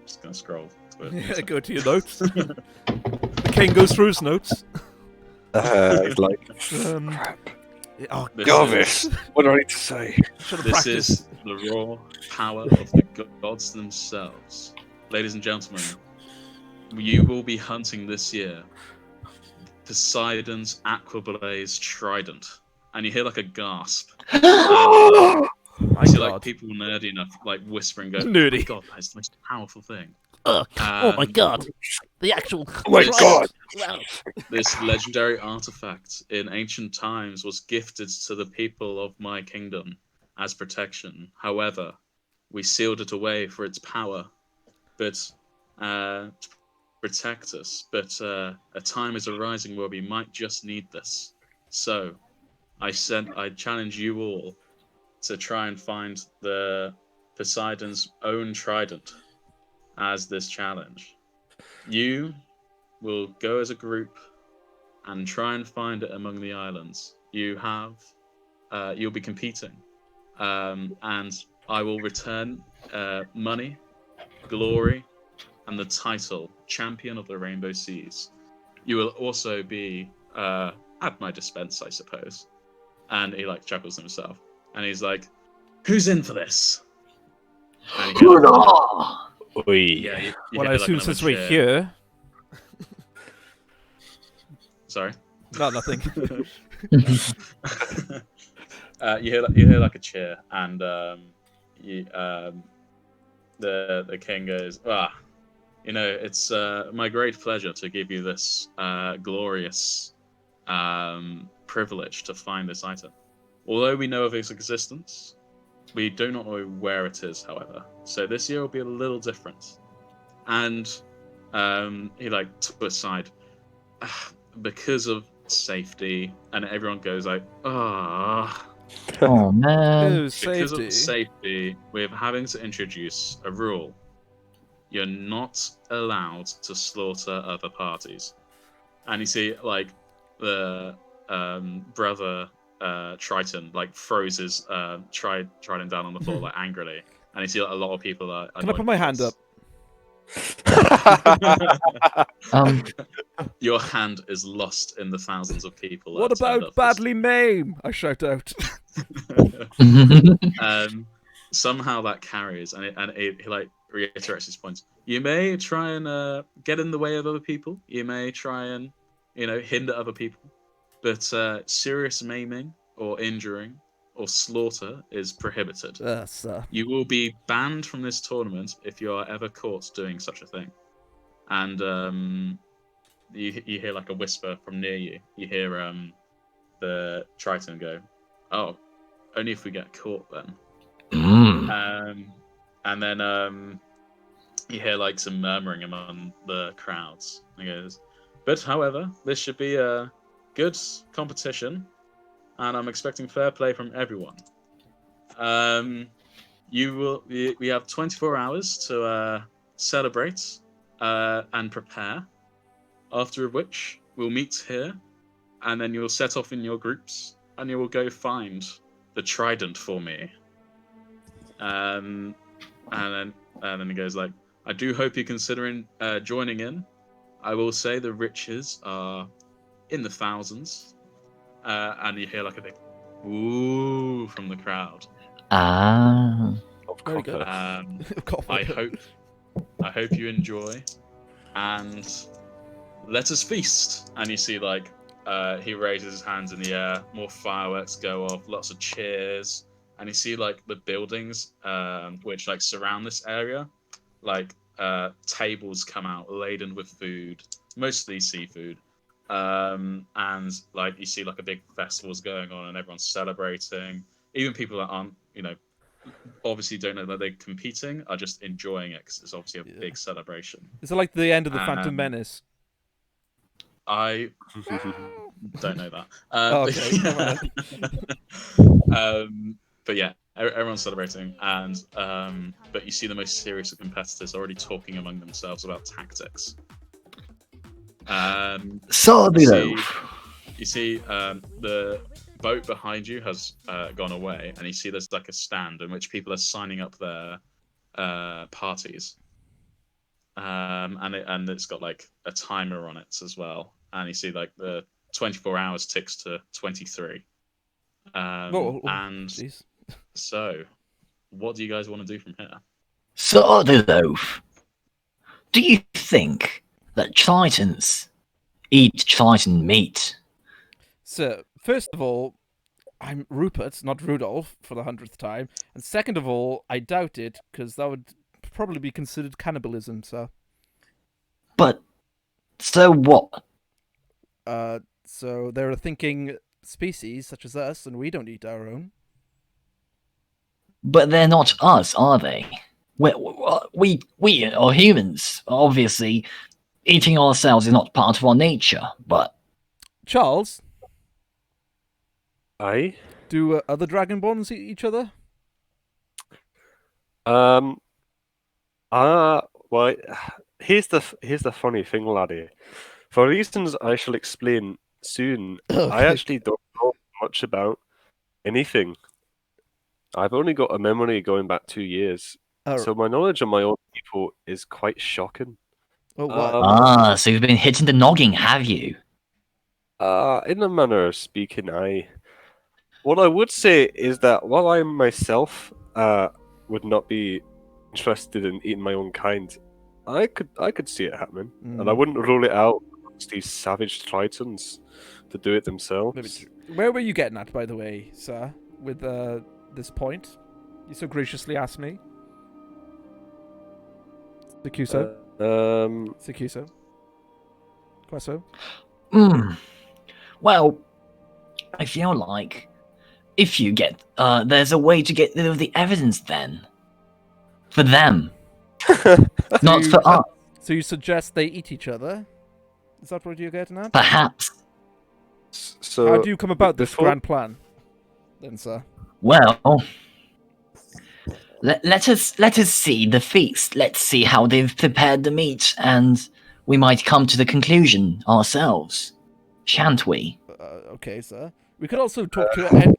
Just gonna scroll to it. Yeah, go to your notes. The king goes through his notes. It's like, Crap. Oh, Jarvis, what do I need to say? should have This practiced. is the raw power of the gods themselves. Ladies and gentlemen, you will be hunting this year Poseidon's Aquablaze Trident. And you hear like a gasp. My You see God. like people nerdy enough like whispering, go, Nerdy. "Oh my God, that's the most powerful thing." Oh my god. The actual. Oh my God. Wow. This legendary artifact in ancient times was gifted to the people of my kingdom as protection. However, we sealed it away for its power, but to protect us. But a time is arising where we might just need this. So, I challenge you all to try and find the Poseidon's own trident as this challenge. You will go as a group and try and find it among the islands. You'll be competing, and I will return money, glory, and the title Champion of the Rainbow Seas. you will also be at my dispense, I suppose. And he like chuckles to himself, and he's like, "Who's in for this?" And you hear, like, Hurrah! yeah, Oi. you Well, hear, I like, assume another since we're cheer. here. Sorry. No, nothing. You hear like a cheer, and the king goes, it's my great pleasure to give you this glorious privilege to find this item. Although we know of its existence, we do not know where it is, however. So this year will be a little different. And he like took aside because of safety, and everyone goes like, ah. Oh man. Ew, Because of safety. safety, we're having to introduce a rule. You're not allowed to slaughter other parties. And you see, like, the brother Triton, like, throws his Trident down on the floor, like, angrily. And you see like, a lot of people are. Can I put my hand up? Your hand is lost in the thousands of people. What that turned about up badly maim? I shout out. Somehow that carries, and he like reiterates his points. You may try and get in the way of other people. You may try and hinder other people, but serious maiming or injuring or slaughter is prohibited. Sir. You will be banned from this tournament if you are ever caught doing such a thing. And you hear like a whisper from near you. You hear the Triton go, "Oh, only if we get caught then." And then you hear like some murmuring among the crowds. And he goes, "But however, this should be a good competition, and I'm expecting fair play from everyone. We have 24 hours to celebrate and prepare. After which we'll meet here, and then you'll set off in your groups, and you will go find the trident for me." And then he goes like, "I do hope you're considering joining in. I will say the riches are in the thousands." And you hear like a big "ooh" from the crowd. Very good. I hope you enjoy, and let us feast. And you see like he raises his hands in the air, more fireworks go off, lots of cheers, and you see like the buildings which like surround this area, like tables come out laden with food, mostly seafood, and like you see like a big festival's going on and everyone's celebrating. Even people that aren't obviously don't know that they're competing are just enjoying it because it's obviously a big celebration. Is it like the end of the Phantom Menace? I don't know that. But yeah, everyone's celebrating, and but you see the most serious of competitors already talking among themselves about tactics. You see the boat behind you has gone away, and you see there's like a stand in which people are signing up their parties. And it's got like a timer on it as well, and you see like the 24 hours ticks to 23. And geez. So, what do you guys want to do from here? Loaf, do you think that Tritons eat Triton meat? So, first of all, I'm Rupert, not Rudolph, for the 100th time. And second of all, I doubt it, because that would probably be considered cannibalism, so... But, so what? So they're a thinking species, such as us, and we don't eat our own. But they're not us, are they? We are humans. Obviously, eating ourselves is not part of our nature, but... Charles? Aye? Do other Dragonborns eat each other? Well, here's the funny thing, laddie. For reasons I shall explain soon, I actually don't know much about anything. I've only got a memory going back 2 years, so my knowledge of my own people is quite shocking. Oh, what? Ah, so you've been hitting the noggin, have you? In a manner of speaking, what I would say is that while I myself would not be interested in eating my own kind, I could see it happening, and I Mm, wouldn't rule it out amongst these savage Tritons to do it maybe themselves. true. Where were you getting at, by the way, sir, with this point? You so graciously asked me. Secuso? Secuso? Queso? Hmm. Well, I feel like if you get, there's a way to get rid of the evidence then. For them, not you- for us. So you suggest they eat each other? Is that what you're getting at? Perhaps. So How do you come about this before- grand plan, then, sir? Well, let us see the feast. Let's see how they've prepared the meat, and we might come to the conclusion ourselves, shan't we? Okay, sir. We could also talk to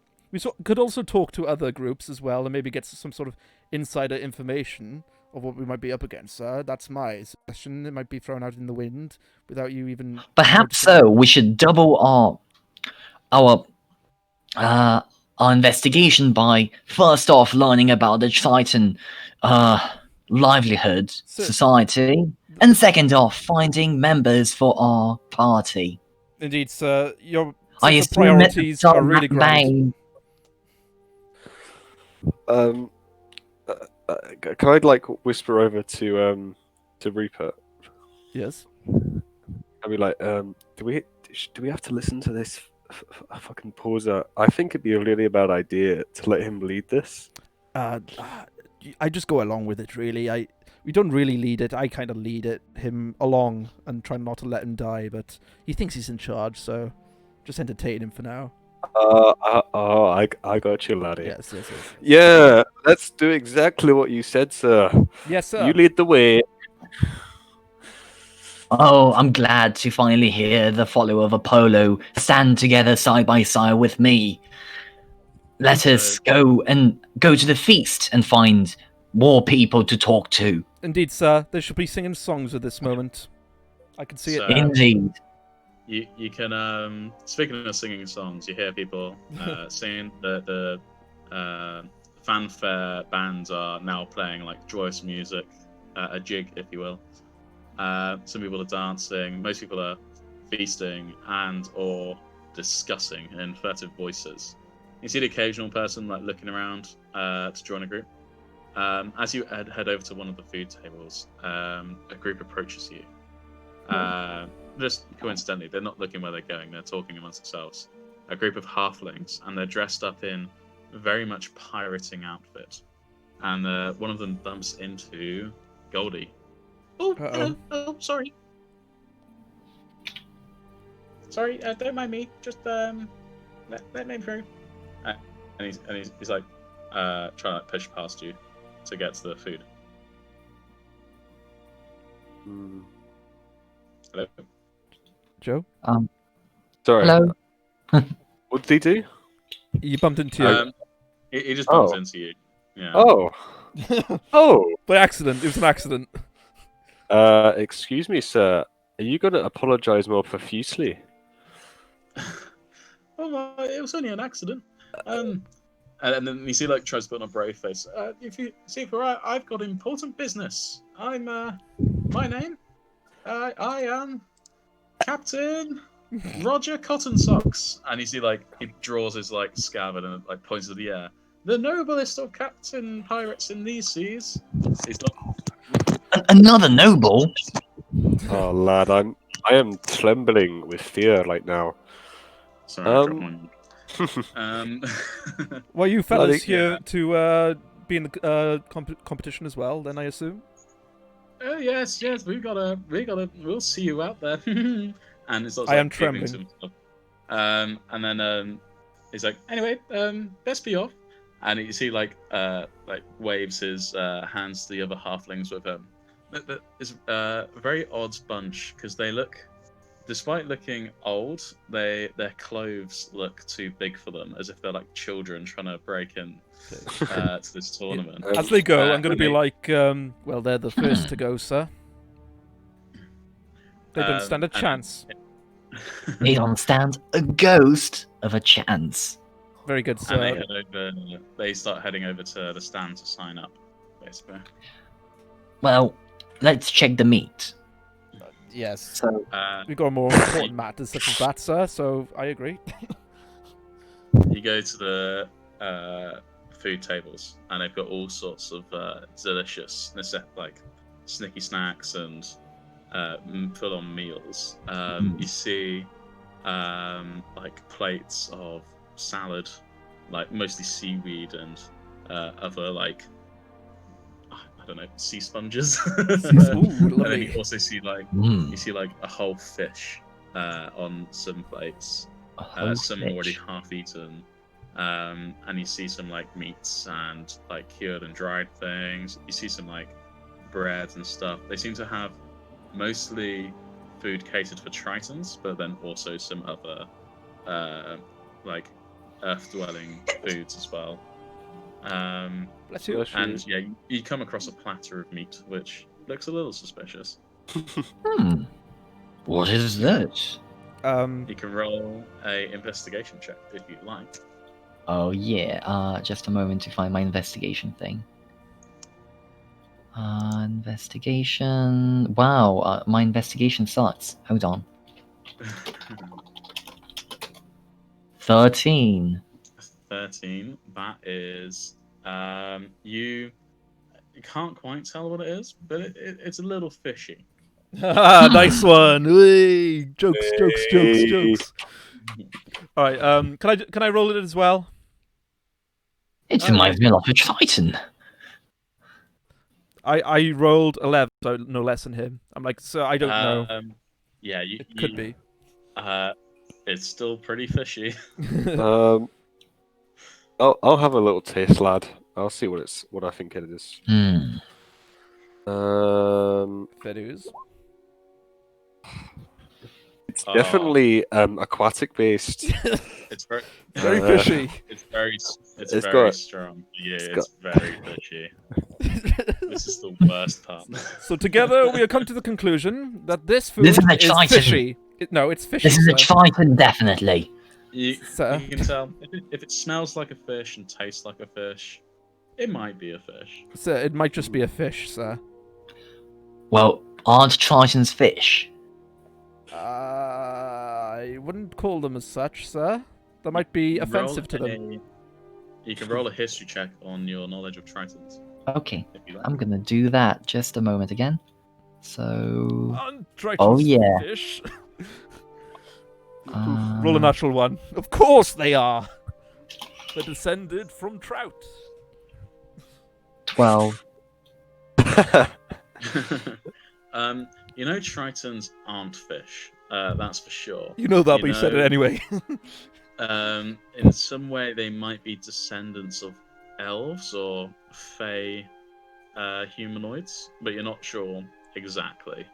could also talk to other groups as well, and maybe get some sort of insider information of what we might be up against, sir. That's my suggestion. It might be thrown out in the wind without you even. Perhaps noticing. so. We should double our uh, our investigation by first off learning about the Triton livelihood society, and second off finding members for our party. Indeed, sir. Your I sense of assume that priorities are really grand. Um, can I like whisper over to Rupert? Yes. I mean, like, do we have to listen to this fucking poser? I think it'd be a really bad idea to let him lead this. I just go along with it, really. We don't really lead it. I kind of lead him along and try not to let him die, but he thinks he's in charge, so just entertain him for now. I got you, laddie. Yes. Yeah, let's do exactly what you said, sir. Yes, sir. You lead the way. Oh, I'm glad to finally hear the follower of Apollo stand together side by side with me. Let us go to the feast and find more people to talk to. Indeed, sir. They should be singing songs at this moment. I can see it. So- Now. Indeed. You can speaking of singing songs, you hear people singing. The fanfare bands are now playing like joyous music, a jig, if you will. Some people are dancing. Most people are feasting and or discussing in furtive voices. You see the occasional person like looking around to join a group. As you head over to one of the food tables, a group approaches you. Just coincidentally, they're not looking where they're going, they're talking amongst themselves. A group of halflings, and they're dressed up in very much pirating outfit. And one of them bumps into Goldie. Oh, hello. Oh, sorry. Sorry, don't mind me. Just let me through. And he's like trying to push past you to get to the food. Hello. Joe? Sorry. Hello. What did he do? You bumped into you. He just bumps into you. Yeah. Oh. Oh. By accident. It was an accident. Excuse me, sir. Are you going to apologize more profusely? Oh, it was only an accident. And then you see, like, tries to put on a brave face. If you see, I've got important business. I'm my name. I am Captain Roger Cotton Socks. And you see, like, he draws his like scabbard and like points to the air. The noblest of captain pirates in these seas. He's not. Another noble? Oh, lad, I am trembling with fear right now. Sorry, I dropped one. Well, you fellas Bloody- here to be in the competition as well, then I assume? Oh yes, we'll see you out there. And it's also I am like, giggling to trembling. himself. And then he's like, anyway, best be off. And you see like waves his hands to the other halflings with him. It's a very odd bunch because they look, despite looking old, their clothes look too big for them, as if they're like children trying to break in to this tournament. As they go, I'm going to and be they- like, well, they're the first to go, sir. They don't stand a and- chance. They don't stand a ghost of a chance. Very good, And they sir. head over. They start heading over to the stand to sign up, basically. Well, let's check the meat. Yes. So, We've got more important matters such as that, sir, so I agree. You go to the food tables, and they've got all sorts of delicious, like snicky snacks and full-on meals. You see like plates of salad, like mostly seaweed and other like I don't know, sea sponges. Ooh, And then lovely. you also see like mm, you see like a whole fish on some plates. a whole Some already fish. half eaten. And you see some like meats and like cured and dried things. You see some like bread and stuff. They seem to have mostly food catered for Tritons, but then also some other like earth-dwelling foods as well. Bless you. Bless you. And yeah, you come across a platter of meat, which looks a little suspicious. Hmm. What is this? You can roll a investigation check if you like. Oh yeah. Just a moment to find my investigation thing. Investigation. Wow. My investigation sucks. Hold on. 13. 13. That is you can't quite tell what it is, but it's a little fishy. Nice one. Whee! Jokes, jokes, jokes, Hey. jokes. All right. Can I roll it as well? It Oh, reminds me a lot of Triton. I rolled 11, so no less than him. I'm like, sir, I don't know. Yeah, It could be. It's still pretty fishy. I'll have a little taste, lad. I'll see what I think it is. Hmm. That is. It's Oh. definitely aquatic based. It's very, Very fishy. it's very It's very got- strong. Yeah, it's it's very fishy. This is the worst part. So together we have come to the conclusion that this food This is a is Triton. fishy. No, it's fishy, This is a sir. Triton, definitely. You Sir. can tell if it smells like a fish and tastes like a fish, it might be a fish. Sir, it might just be a fish, sir. Well, aren't Tritons fish? I wouldn't call them as such, sir. That might be offensive to them. You can roll a history check on your knowledge of Tritons, Okay, if you like. I'm gonna do that just a moment again. So, Triton's Oh, yeah. fish. Uh, Roll a natural one. Of course they are. They're descended from trout. 12. You know, Tritons aren't fish. That's for sure. You know that, but you said it know- anyway. In some way, they might be descendants of elves or fey humanoids, but you're not sure exactly.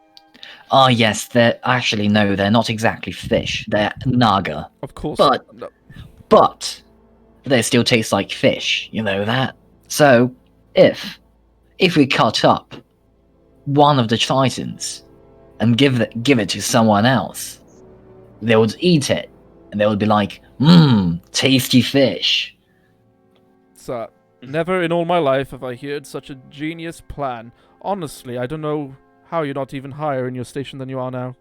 Ah, yes, they're actually no, they're not exactly fish. They're naga, Of course. But- no. but they still taste like fish. You know that. So, if we cut up one of the Tritons and give it to someone else, they would eat it and they would be like, tasty fish. Sir, never in all my life have I heard such a genius plan. Honestly, I don't know how you're not even higher in your station than you are now.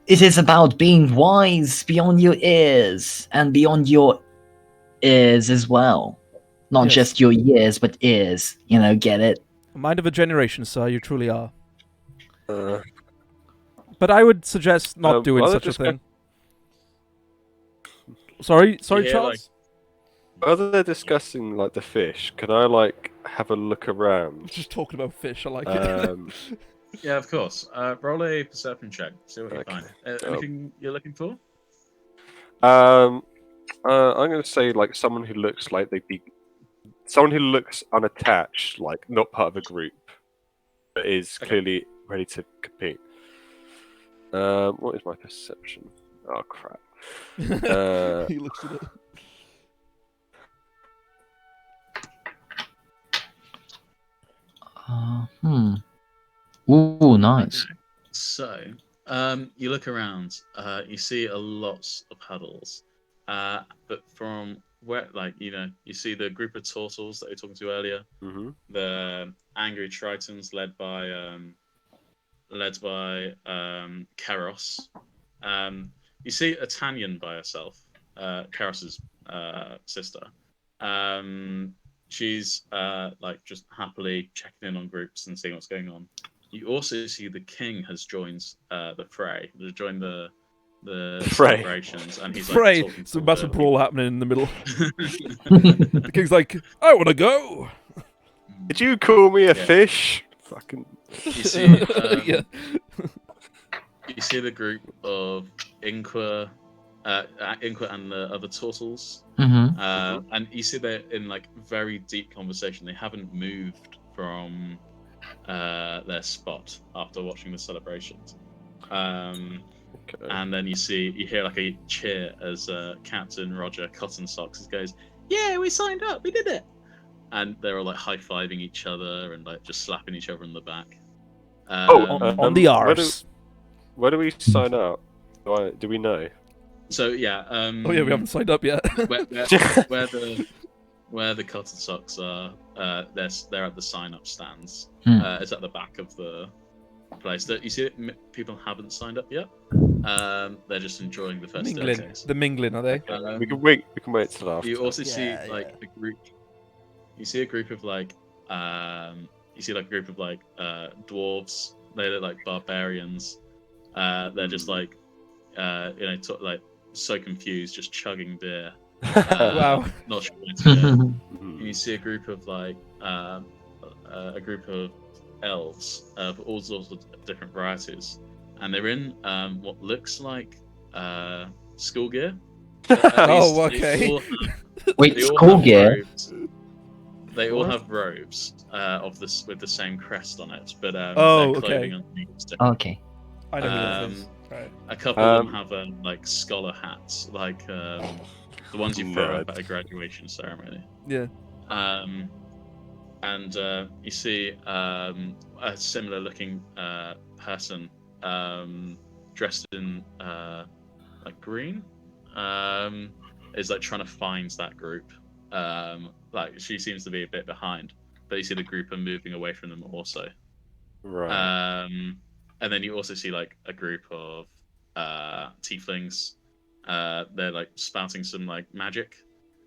It is about being wise beyond your ears and beyond your ears as well. Not Yes. just your ears, but ears. You know, get it? A mind of a generation, sir, you truly are. Uh, But I would suggest not doing while such a they're thing. Sorry, hear, Charles? while they're discussing like the fish, can I like have a look around? Just talking about fish, I like it. Yeah, of course. Roll a perception check. See what you Okay. find. Anything you're looking for? I'm gonna say like someone who looks like they'd be someone who looks unattached, like not part of a group, but is Okay. clearly ready to compete. What is my perception? Oh crap. He looks at it. Ooh, nice. Okay. So, you look around. You see a lots of puddles, but from where, like, you see the group of turtles that we were talking to earlier, Mm-hmm. the angry tritons led by Keros. You see a Tanyan by herself, Keros's sister. She's like just happily checking in on groups and seeing what's going on. You also see the king has joined the fray. Has joined the Fray. celebrations, and he's like Fray. talking It's a to massive the brawl happening in the middle. people. The king's like, I want to go. Did you call me a Yeah. fish? Fucking. You see, Yeah. you see the group of Inqua and the other turtles, Mm-hmm. and you see they're in like very deep conversation. They haven't moved from their spot after watching the celebrations. Okay. And then you hear like a cheer as Captain Roger Cotton Socks goes, "Yeah, we signed up, we did it!" And they're all like high-fiving each other and like just slapping each other on the back. On the where arse. Where do we sign up? Do we know? So yeah. Oh yeah, we haven't signed up yet. where the Cotton Socks are, they're at the sign-up stands. Hmm. It's at the back of the place. That you see, people haven't signed up yet. They're just enjoying the Mingling. festivities. The mingling, are they? We can wait. We can wait till after. You also see Yeah, like yeah. a group. You see a group of like dwarves. They look like barbarians. They're just like like so confused, just chugging beer. Wow. Not sure where to go. Mhm. You see a group of like a group of elves of all sorts of different varieties, and they're in what looks like school gear. At Oh, least they okay. all have- Wait, they all school have gear? robes. They all What? have robes of this with the same crest on it, but Oh, their clothing okay. underneath is different. Okay. I know who this is. Right. A couple of them Um, have like scholar hats, like the ones you throw up Nerd. at a graduation ceremony. Yeah. And you see a similar looking person dressed in like green is like trying to find that group. Like she seems to be a bit behind, but you see the group are moving away from them also. Right. And then you also see like a group of tieflings. They're like spouting some like magic.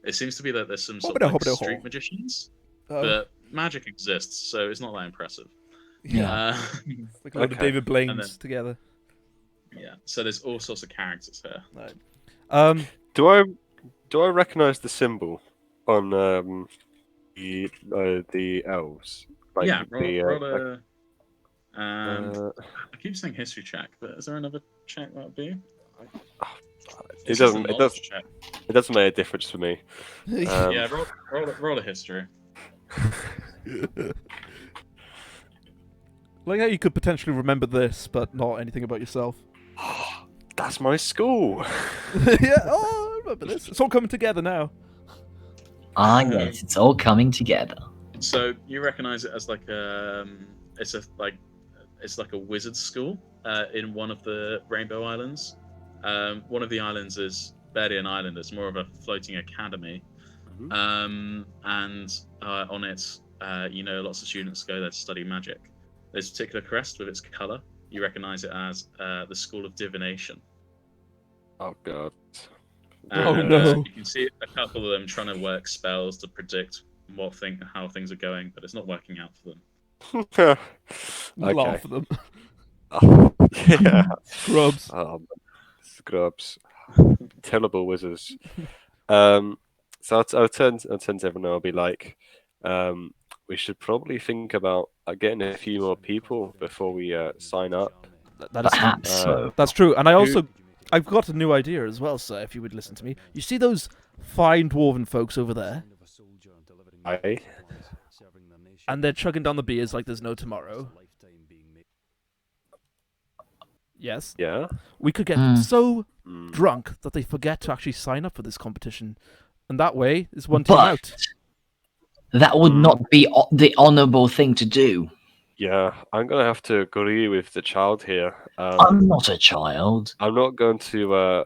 It seems to be that there's some sort of like street magicians, but magic exists, so it's not that impressive. Yeah. It's like a lot of Okay. David Blaine's And then- together. Yeah, so there's all sorts of characters here. Right. Do I recognize the symbol on the elves? Like Yeah, the, roll like, a. I keep saying history check, but is there another check that would be? it doesn't. It does. Check. It doesn't make a difference for me. Yeah, roll a history. Like how you could potentially remember this, but not anything about yourself. That's my school. Yeah. Oh, I remember this. It's all coming together now. Ah, yes, it's all coming together. So you recognize it as like it's like a wizard school in one of the Rainbow Islands. One of the islands is barely an island; it's more of a floating academy. Mhm. And on it, lots of students go there to study magic. There's a particular crest with its color. You recognize it as the School of Divination. Oh god. Oh, And, no. you can see a couple of them trying to work spells to predict how things are going, but it's not working out for them. Okay. Laugh at them. Oh, yeah. Scrubs. Scrubs. Terrible wizards. So I'll turn to everyone and I'll be like, we should probably think about getting a few more people before we sign up. That is Perhaps so. That's true. And I've got a new idea as well, sir, if you would listen to me. You see those fine dwarven folks over there? Aye. And they're chugging down the beers like there's no tomorrow. Yes. Yeah. We could get them so Mm. drunk that they forget to actually sign up for this competition. And that way, it's one team But out. that would not be the honorable thing to do. Yeah, I'm gonna have to agree with the child here. I'm not a child. I'm not going to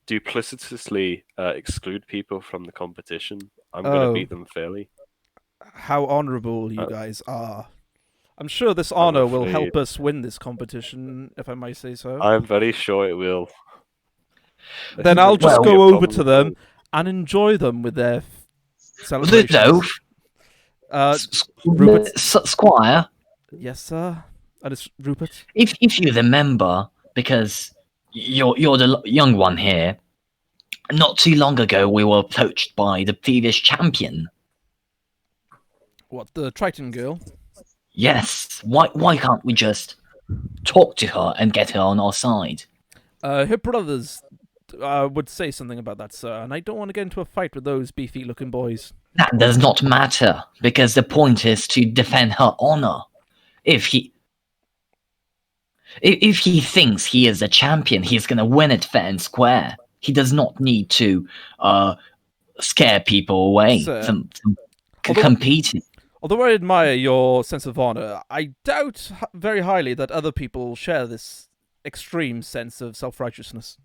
duplicitously exclude people from the competition. I'm gonna Oh, beat them fairly. how honourable you Uh, guys are. I'm sure this I'm honour will afraid. help us win this competition, if I might say so. I'm very sure it will. Then This I'll isn't gonna just Well- be a go over problem to at them all. and enjoy them with their No, celebrations. Rupert. Squire, Yes, sir. And it's Rupert. if you remember, because you're the young one here. Not too long ago, we were approached by the previous champion. What, the Triton girl? Yes, why can't we just talk to her and get her on our side? Her brothers would say something about that, sir, and I don't want to get into a fight with those beefy-looking boys. That does not matter, because the point is to defend her honor. If he thinks he is a champion, he's gonna win it fair and square. He does not need to scare people away Sir, from although- competing. Although I admire your sense of honor, I doubt very highly that other people share this extreme sense of self-righteousness.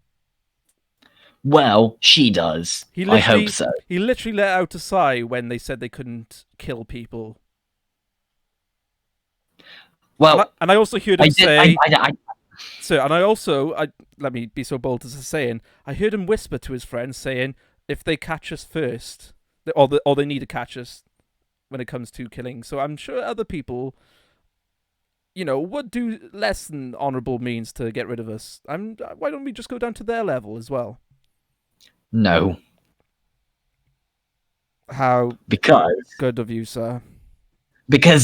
Well, she does. I hope so. He literally let out a sigh when they said they couldn't kill people. Well, And I also heard I him did. say... I So, and let me be so bold as to saying, I heard him whisper to his friends saying, if they catch us first, or they need to catch us when it comes to killing. So I'm sure other people, would do less than honourable means to get rid of us. Why don't we just go down to their level as well? No, How because good of you, sir.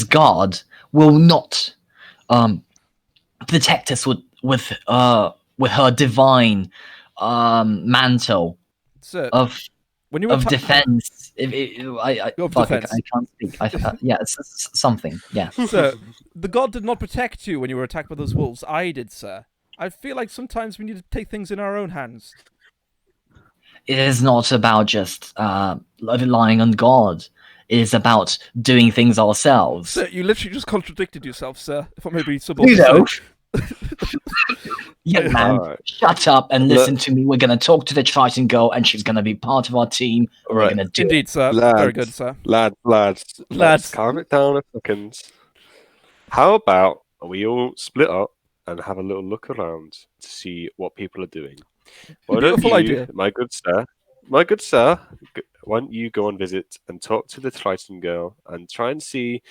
God will not protect us with her divine mantle Sir, of when you of defense. Of Fuck, defense. I can't speak. Yeah, it's something. Yeah. Sir, the god did not protect you when you were attacked by those wolves. I did, sir. I feel like sometimes we need to take things in our own hands. It is not about just relying on God. It is about doing things ourselves. Sir, you literally just contradicted yourself, sir. If I may be so bold You to know, say. young man, Alright. shut up and listen to me. We're gonna talk to the Triton girl, and she's gonna be part of our team. And we're Right. gonna do it. Indeed, sir. Lads, Very good, sir. Lads, Lads. let's calm it down a second. How about we all split up and have a little look around to see what people are doing? Why don't Beautiful you, idea. my good sir, why don't you go and visit and talk to the Triton girl and try and see,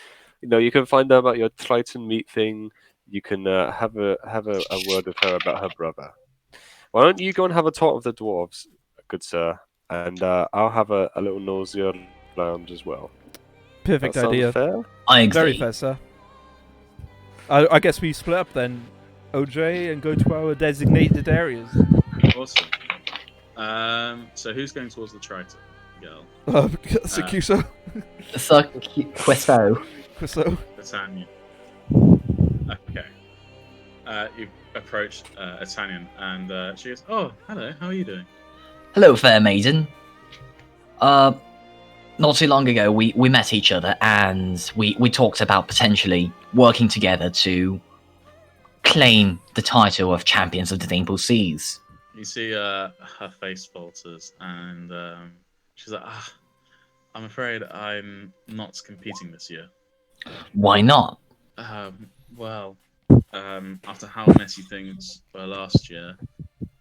you can find out about your Triton meat thing. You can have a word with her about her brother. Why don't you go and have a talk with the dwarves, good sir, and I'll have a little nausea lounge as well. Perfect That sounds idea. fair? I agree. Very fair, sir. I guess we split up then, OJ, and go to our designated areas. Awesome. So who's going towards the Triton girl? Sakuso. Queso. Quiso. Britannia. Okay. You approach Italian, and she goes, "Oh, hello. How are you doing?" Hello, fair maiden. Not too long ago, we met each other, and we talked about potentially working together to claim the title of Champions of the Dimple Seas. You see her face falters, and she's like, I'm afraid I'm not competing this year. Why not? Well, after how messy things were last year,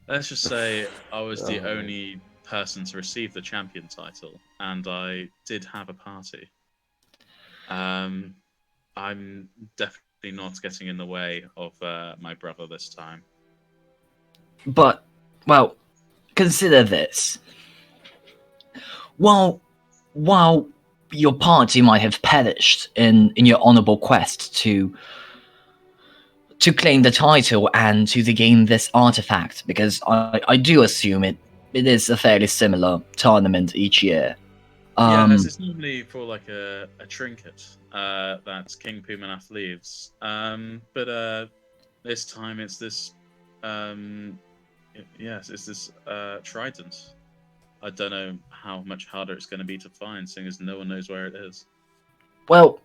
let's just say I was the only person to receive the champion title, and I did have a party. I'm definitely not getting in the way of my brother this time. But, well, consider this. While your party might have perished in your honorable quest to claim the title and to gain this artifact, because I do assume it is a fairly similar tournament each year. Yeah, as it's normally for like a trinket that King Pumanath leaves. But this time it's this it's this trident. I don't know how much harder it's going to be to find, seeing as no one knows where it is. Well,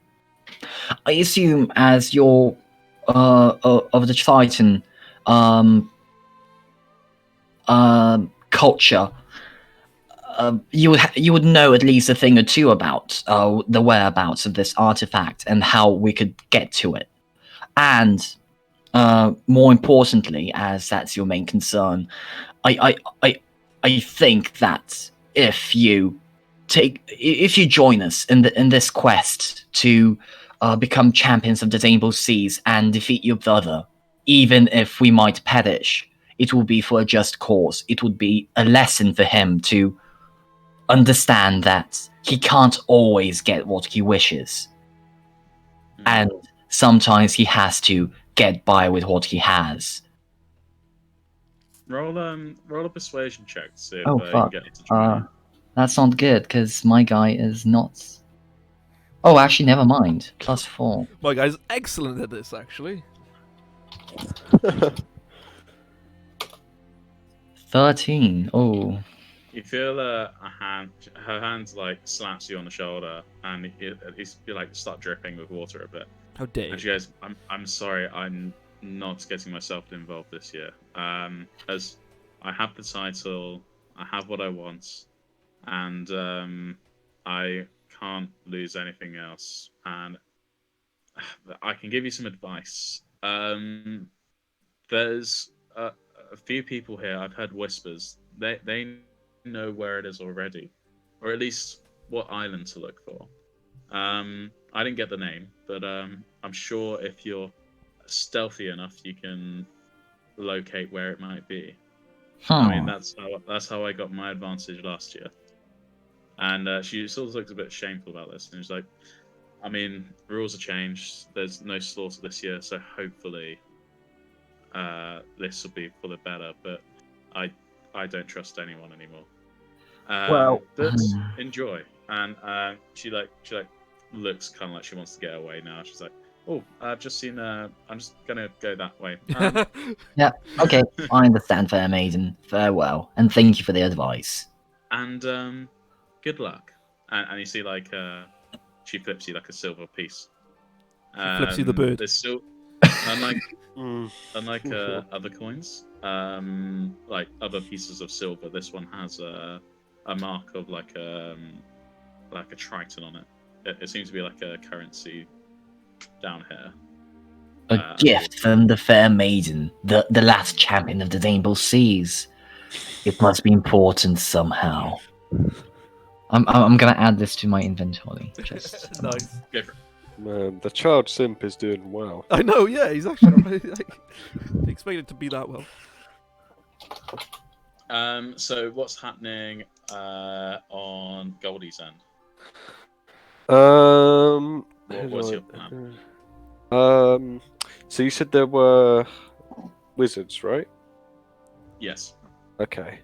I assume as your of the Titan culture, you would know at least a thing or two about the whereabouts of this artifact and how we could get to it. And more importantly, as that's your main concern, I think that if you join us in this quest to become champions of the Rainbow Seas and defeat your brother, even if we might perish, it will be for a just cause. It would be a lesson for him to understand that he can't always get what he wishes, and sometimes he has to get by with what he has. Roll a persuasion check to see if Oh you fuck! can get to join you. That's not good because my guy is not. Oh, actually, never mind. +4. My guy's excellent at this, actually. 13. Oh. You feel a hand, her hand like slaps you on the shoulder, and you like start dripping with water a bit. How dare you? And she goes, I'm sorry, I'm not getting myself involved this year. As I have the title, I have what I want, and I can't lose anything else. And I can give you some advice. There's a few people here. I've heard whispers. They know where it is already, or at least what island to look for. I didn't get the name, but I'm sure if you're stealthy enough, you can locate where it might be. I mean, that's how I got my advantage last year. And she sort of looks a bit shameful about this, and she's like, I mean, rules are changed. There's no slaughter this year, so hopefully this will be for the better. But I don't trust anyone anymore. But enjoy. And she looks kind of like she wants to get away now. She's like, oh, I've just seen. I'm just gonna go that way. Yeah. Okay. I understand, fair maiden. Farewell, and thank you for the advice. And good luck. And you see, like, she flips you like a silver piece. Flips you the bird. There's still, unlike other coins, like other pieces of silver, this one has a mark of like a triton on it. It seems to be like a currency down here. A gift from the fair maiden, the last champion of the Rainbow Seas. It must be important somehow. I'm gonna add this to my inventory. Just Nice. Go for it. Man, the child simp is doing well. I know, yeah, he's actually like, expect it to be that well. So what's happening on Goldie's end? What's your plan? So you said there were wizards, right? Yes. Okay.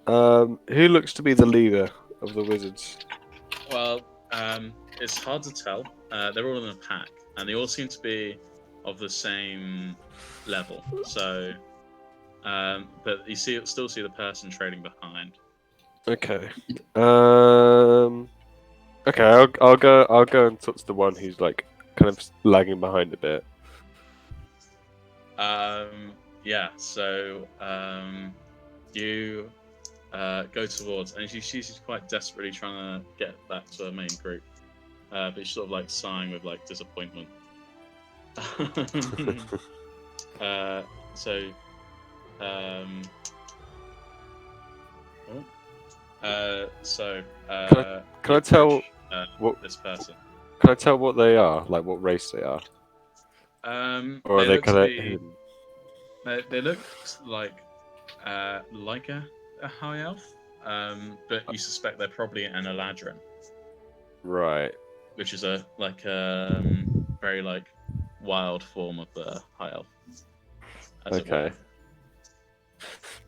Who looks to be the leader of the wizards? Well, it's hard to tell. They're all in a pack, and they all seem to be of the same level. So, but you still see the person trailing behind. Okay. Okay, I'll go and touch the one who's like kind of lagging behind a bit. Yeah. So, you go towards, and she's quite desperately trying to get back to her main group, but she's sort of like sighing with like disappointment. Can I tell what this person? Can I tell what they are? Like what race they are? Or are they kind of hidden? They look like a high elf, but you suspect they're probably an Eladrin, Right. which is a very like wild form of the high elf. as it Okay.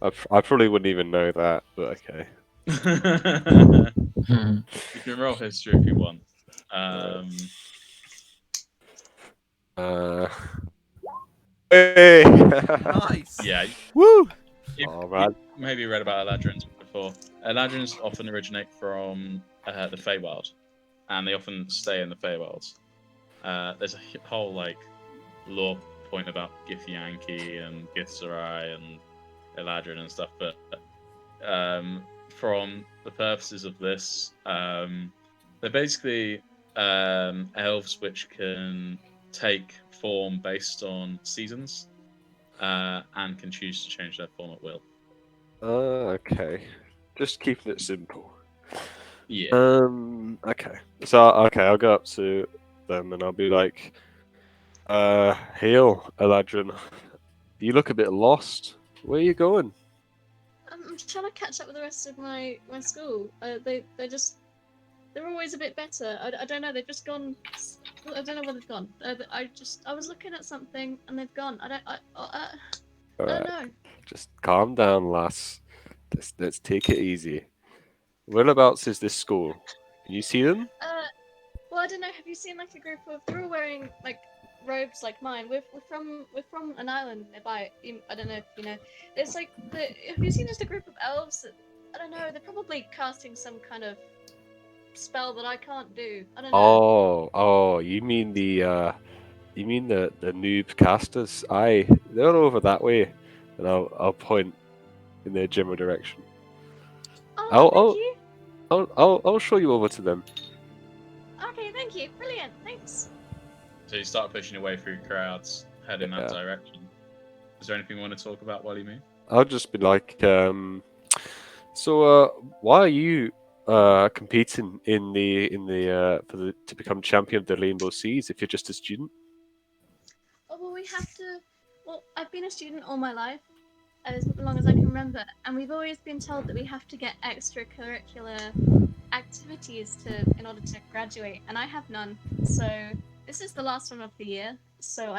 I probably wouldn't even know that, but okay. were. You can roll history if you want. Hey! Nice. Yeah. Woo! Oh, man. You maybe read about Eladrins before. Eladrins often originate from the Feywild, and they often stay in the Feywilds. there's a whole like lore point about Githyanki and Githzerai and Eladrin and stuff, but from the purposes of this, they're basically elves which can take form based on seasons and can choose to change their form at will. Okay. Just keeping it simple. Yeah. Okay. So I'll go up to them and I'll be like, hail, Eladrin. You look a bit lost. Where are you going? I'm trying to catch up with the rest of my school. They're always a bit better. I don't know. They've just gone. I don't know where they've gone. I was looking at something and they've gone. I don't Alright. know. Just calm down, lass. Let's take it easy. Whereabouts is this school? Can you see them? Well, I don't know. Have you seen like a group of? They're all wearing like robes like mine. We're from an island nearby. I don't know if you know. It's like have you seen just a group of elves that I don't know. They're probably casting some kind of spell that I can't do. I don't know. Oh, you mean the noob casters? Aye, they're over that way, and I'll point in their general direction. Oh, thank you. I'll show you over to them. Okay, thank you. Brilliant. Thanks. So you start pushing your way through crowds, head in that Yeah. direction. Is there anything you want to talk about while you move? I'll just be like, why are you competing in the to become champion of the Rainbow Seas if you're just a student? Oh, well, we have to. Well, I've been a student all my life, as long as I can remember, and we've always been told that we have to get extracurricular activities in order to graduate, and I have none. So this is the last one of the year. So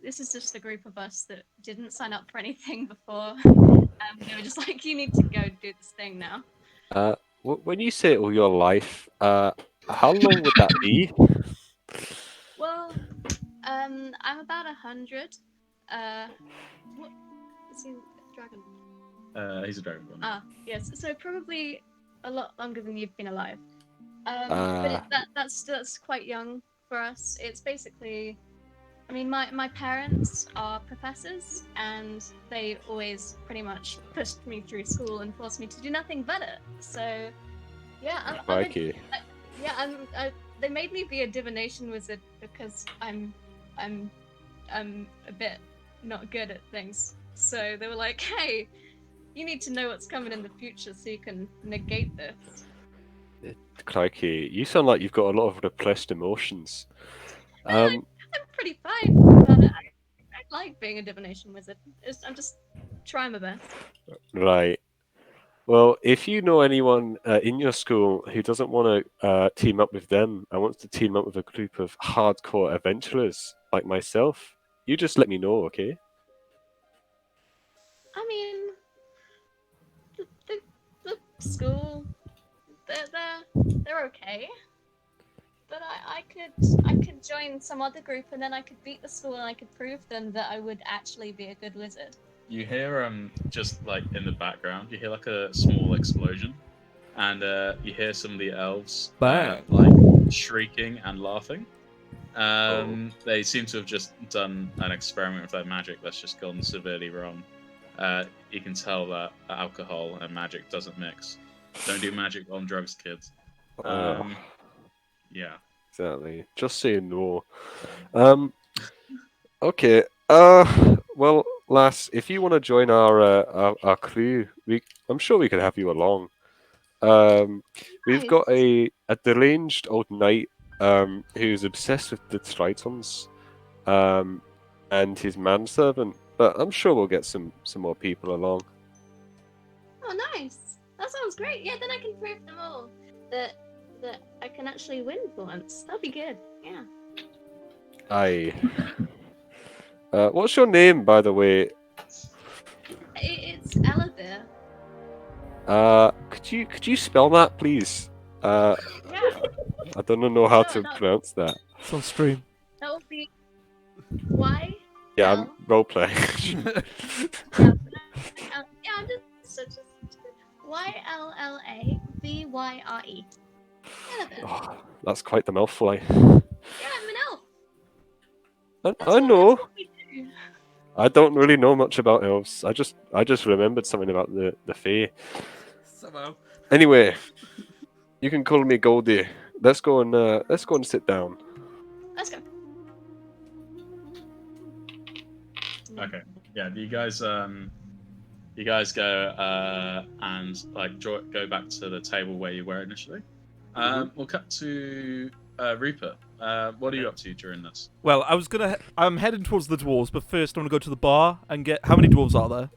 this is just a group of us that didn't sign up for anything before, and they were just like, "You need to go do this thing now." When you say all your life, how long would that be? Well, I'm about 100. What is he? Dragon. He's a dragonborn. Ah, yes. So probably a lot longer than you've been alive. Ah. That's quite young for us. It's basically, I mean, my parents are professors, and they always pretty much pushed me through school and forced me to do nothing better. So, yeah, Crikey. they made me be a divination wizard because I'm a bit not good at things. So they were like, "Hey, you need to know what's coming in the future so you can negate this." Crikey, you sound like you've got a lot of repressed emotions. I'm pretty fine about it. I like being a divination wizard. I'm just trying my best. Right. Well, if you know anyone in your school who doesn't want to team up with them and wants to team up with a group of hardcore adventurers like myself, you just let me know, okay? I mean, the school, they're okay. But I could join some other group and then I could beat the school and I could prove them that I would actually be a good wizard. You hear just like in the background, you hear like a small explosion, and you hear some of the elves Bang. like shrieking and laughing. They seem to have just done an experiment with their magic that's just gone severely wrong. You can tell that alcohol and magic doesn't mix. Don't do magic on drugs, kids. Yeah. Exactly. Just say no. Okay. Well, lass, if you want to join our crew, I'm sure we could have you along. We've got a deranged old knight who's obsessed with the Tritons, and his manservant. But I'm sure we'll get some more people along. Oh, nice. That sounds great. Yeah, then I can prove them all that I can actually win for once. That'll be good. Yeah. Aye. What's your name, by the way? It's Elevir. Could you spell that, please? Yeah. I don't know how No, to no. pronounce that. It's on stream. That will be Y. Yeah, L. I'm roleplaying. I'm just YLLAVYRE. Elevir. Oh, that's quite the mouthful. Yeah, I'm an elf. I know. That's what we do. I don't really know much about elves. I just remembered something about the Fae. Somehow. Anyway, you can call me Goldie. Let's go and sit down. Let's go. Okay. Yeah. Do you guys go and like go back to the table where you were initially? We'll cut to Rupert. What are you up to during this? Well, I'm heading towards the dwarves, but first I want to go to the bar and get. How many dwarves are there?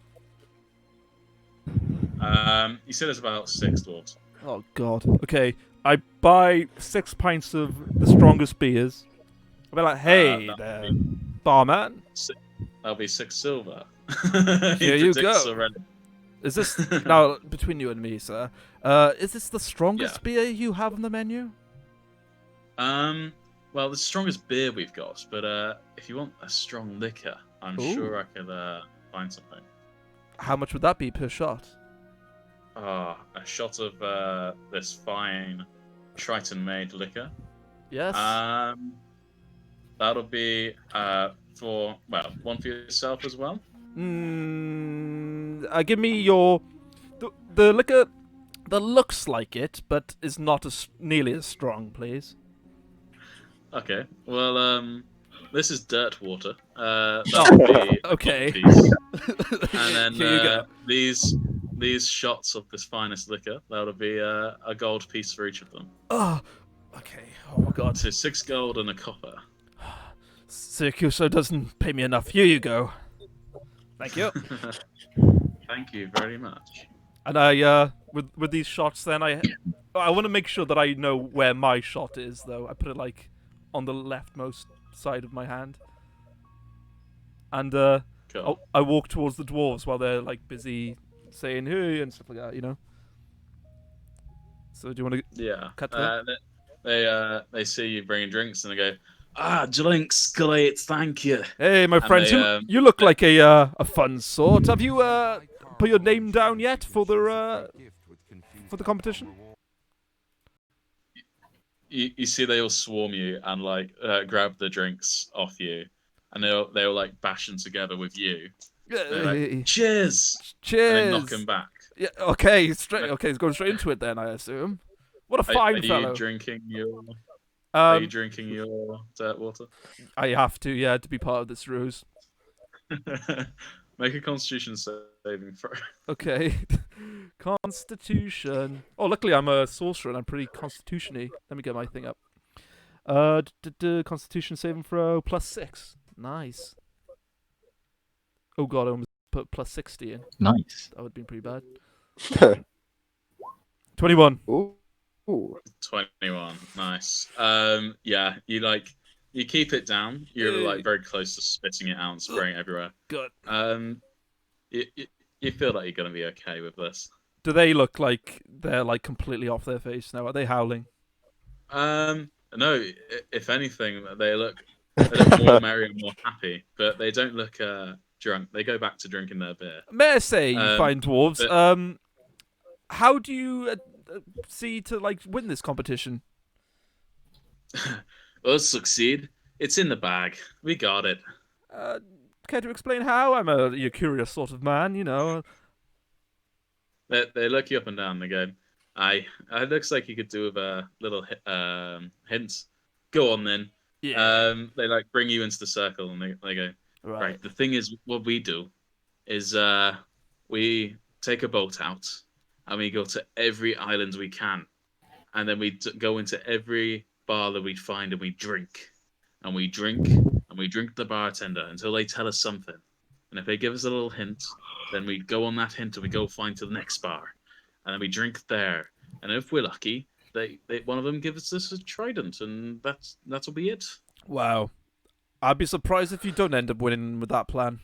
You said there's about 6 dwarves. Oh God. Okay, I buy 6 pints of the strongest beers. I'll be like, hey there, barman. That'll be 6 silver. Here He you predicts go. already. Is this now between you and me, sir? Is this the strongest beer you have on the menu? Well, the strongest beer we've got, but if you want a strong liquor, I'm sure I could find something. How much would that be per shot? A shot of this fine Triton-made liquor. Yes. That'll be for one for yourself as well. Give me the liquor that looks like it, but is not nearly as strong, please. Okay. Well, this is dirt water. That'll be okay. a piece. And then Here you go. these shots of this finest liquor, that'll be a gold piece for each of them. Oh, okay. Oh my God. So 6 gold and a copper. Syracuse doesn't pay me enough. Here you go. Thank you. Thank you very much. And I, with these shots, then I want to make sure that I know where my shot is, though. I put it like on the leftmost side of my hand, and Cool. I walk towards the dwarves while they're like busy saying "hey" and stuff like that, you know. So do you want to cut to that? They see you bringing drinks and they go, drinks, great, thank you. Hey, my friends, you look like a fun sort. Have you put your name down yet for the competition? You see they all swarm you and like grab the drinks off you, and they'll like bash them together with you. Like, cheers! Cheers! And then knock them back. Yeah. Okay. Okay. It's going straight into it then, I assume. What a fine fellow. Are you drinking your dirt water? I have to, yeah, to be part of this ruse. Make a Constitution saving throw. Okay. Constitution. Oh, luckily I'm a sorcerer and I'm pretty constitution-y. Let me get my thing up. Constitution saving throw +6. Nice. Oh God, I almost put +60 in. Nice. That would have been pretty bad. 21. Ooh. 21. Nice. Yeah, you keep it down. You're like very close to spitting it out and spraying it everywhere. Good. You feel like you're gonna be okay with this. Do they look like they're like completely off their face now? Are they howling? No. If anything, they look more merry and more happy, but they don't look drunk. They go back to drinking their beer. May I say, you fine dwarves, how do you see to like win this competition? We'll succeed. It's in the bag. We got it. Care to explain how? I'm a curious sort of man, you know. They look you up and down. They go, it looks like you could do with a little hint. Go on then. Yeah. They like bring you into the circle and they go, right. The thing is, what we do is we take a boat out and we go to every island we can, and then we go into every bar that we find and we drink, and we drink and we drink the bartender until they tell us something, and if they give us a little hint, then we go on that hint and we go find to the next bar, and then we drink there, and if we're lucky, they one of them gives us a trident, and that'll be it. Wow. I'd be surprised if you don't end up winning with that plan.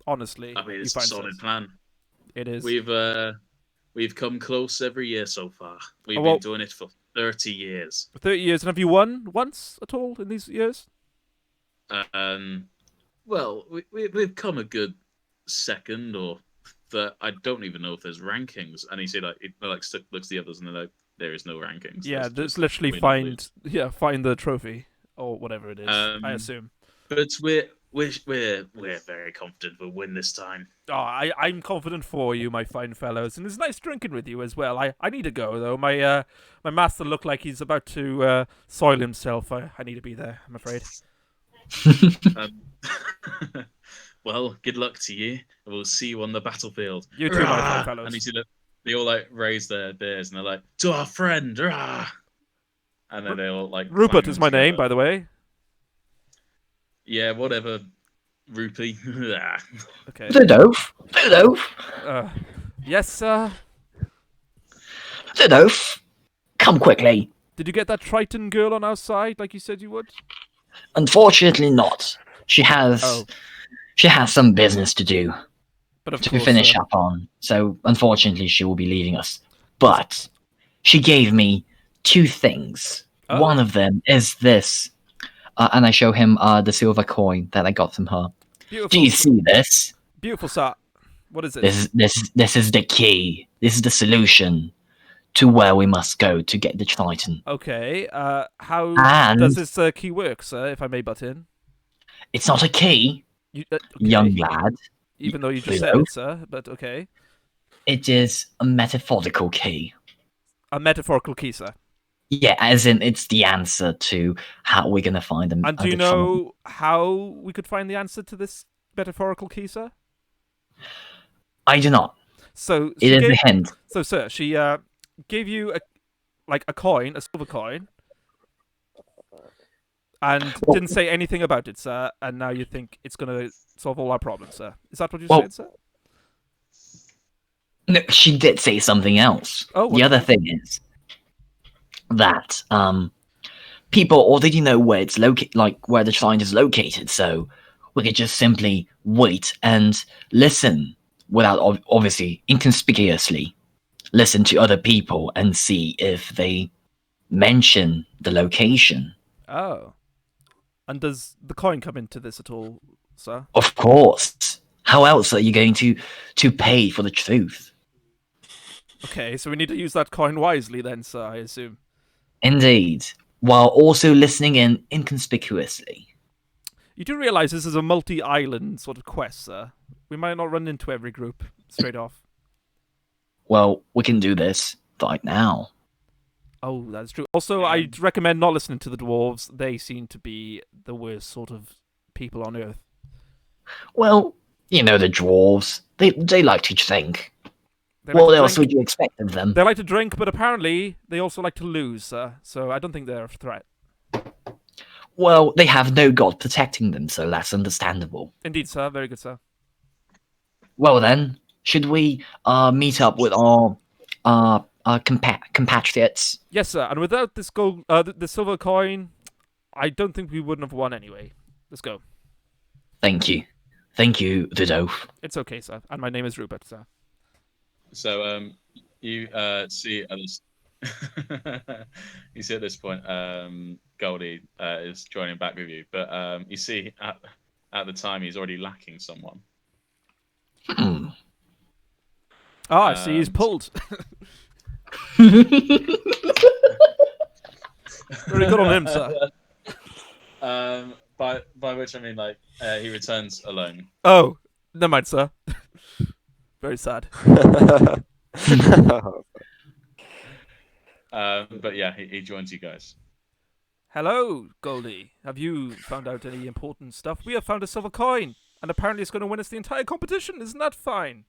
Honestly. I mean, it's a solid plan. It is. We've come close every year so far. We've been doing it for 30 years. 30 years, and have you won once at all in these years? Well, we've come a good second or third. I don't even know if there's rankings. And he looks at the others and they're like, there is no rankings. Yeah, there's literally find the trophy or whatever it is. I assume. But we're very confident we'll win this time. Oh, I'm confident for you, my fine fellows, and it's nice drinking with you as well. I need to go though. My master looked like he's about to soil himself. I need to be there, I'm afraid. Um, well, good luck to you. We'll see you on the battlefield. You too, my fine And fellows. you see that they all like raise their beers and they're like, "To our friend!" Rah! And then they all like. Rupert clang is my them name, together. by the way. Yeah, whatever, Rupee. Okay. Ludolf, Yes, sir. Ludolf, come quickly. Did you get that Triton girl on our side, like you said you would? Unfortunately, not. She has some business to do But of to course, finish up on. So unfortunately, she will be leaving us. But she gave me 2 things. Oh. One of them is this, and I show him the silver coin that I got from her. Beautiful. Do you see this? Beautiful, sir. What is it? This is the key. This is the solution to where we must go to get the Triton. Okay. How And- does this key work, sir? If I may butt in. It's not a key, You, young lad. Even though you just said Hello? it, sir. But okay. It is a metaphorical key. A metaphorical key, sir. Yeah, as in it's the answer to how we're gonna find them. And do you know how we could find the answer to this metaphorical key, sir? I do not. So It is a hint. So, sir, she gave you a coin, a silver coin, and didn't say anything about it, sir. And now you think it's gonna solve all our problems, sir. Is that what you said, sir? No, she did say something else. Oh, what the other did thing is that people already know where it's located, like where the shrine is located. So we could just simply wait and listen without obviously inconspicuously listen to other people and see if they mention the location. Oh. And does the coin come into this at all, sir? Of course. How else are you going to pay for the truth? Okay, so we need to use that coin wisely then, sir, I assume. Indeed. While also listening in inconspicuously. You do realise this is a multi-island sort of quest, sir. We might not run into every group straight off. Well, we can do this right now. Oh, that's true. Also, I'd recommend not listening to the dwarves. They seem to be the worst sort of people on Earth. Well, you know the dwarves. They like to drink. They like What to else drink- would you expect of them? They like to drink, but apparently they also like to lose, sir. So I don't think they're a threat. Well, they have no god protecting them, so that's understandable. Indeed, sir. Very good, sir. Well then, should we meet up with our compatriots? Yes, sir. And without this gold, the silver coin, I don't think we wouldn't have won anyway. Let's go. Thank you, Rudolph. It's okay, sir. And my name is Rupert, sir. So you see at this you see at this point Goldie is joining back with you, but you see at the time he's already lacking someone. Hmm. Oh, I see. He's pulled. Very good on him, sir. By which I mean like he returns alone. Oh, never mind, sir. Very sad. But yeah, he joins you guys. Hello, Goldie. Have you found out any important stuff? We have found a silver coin, and apparently it's going to win us the entire competition. Isn't that fine?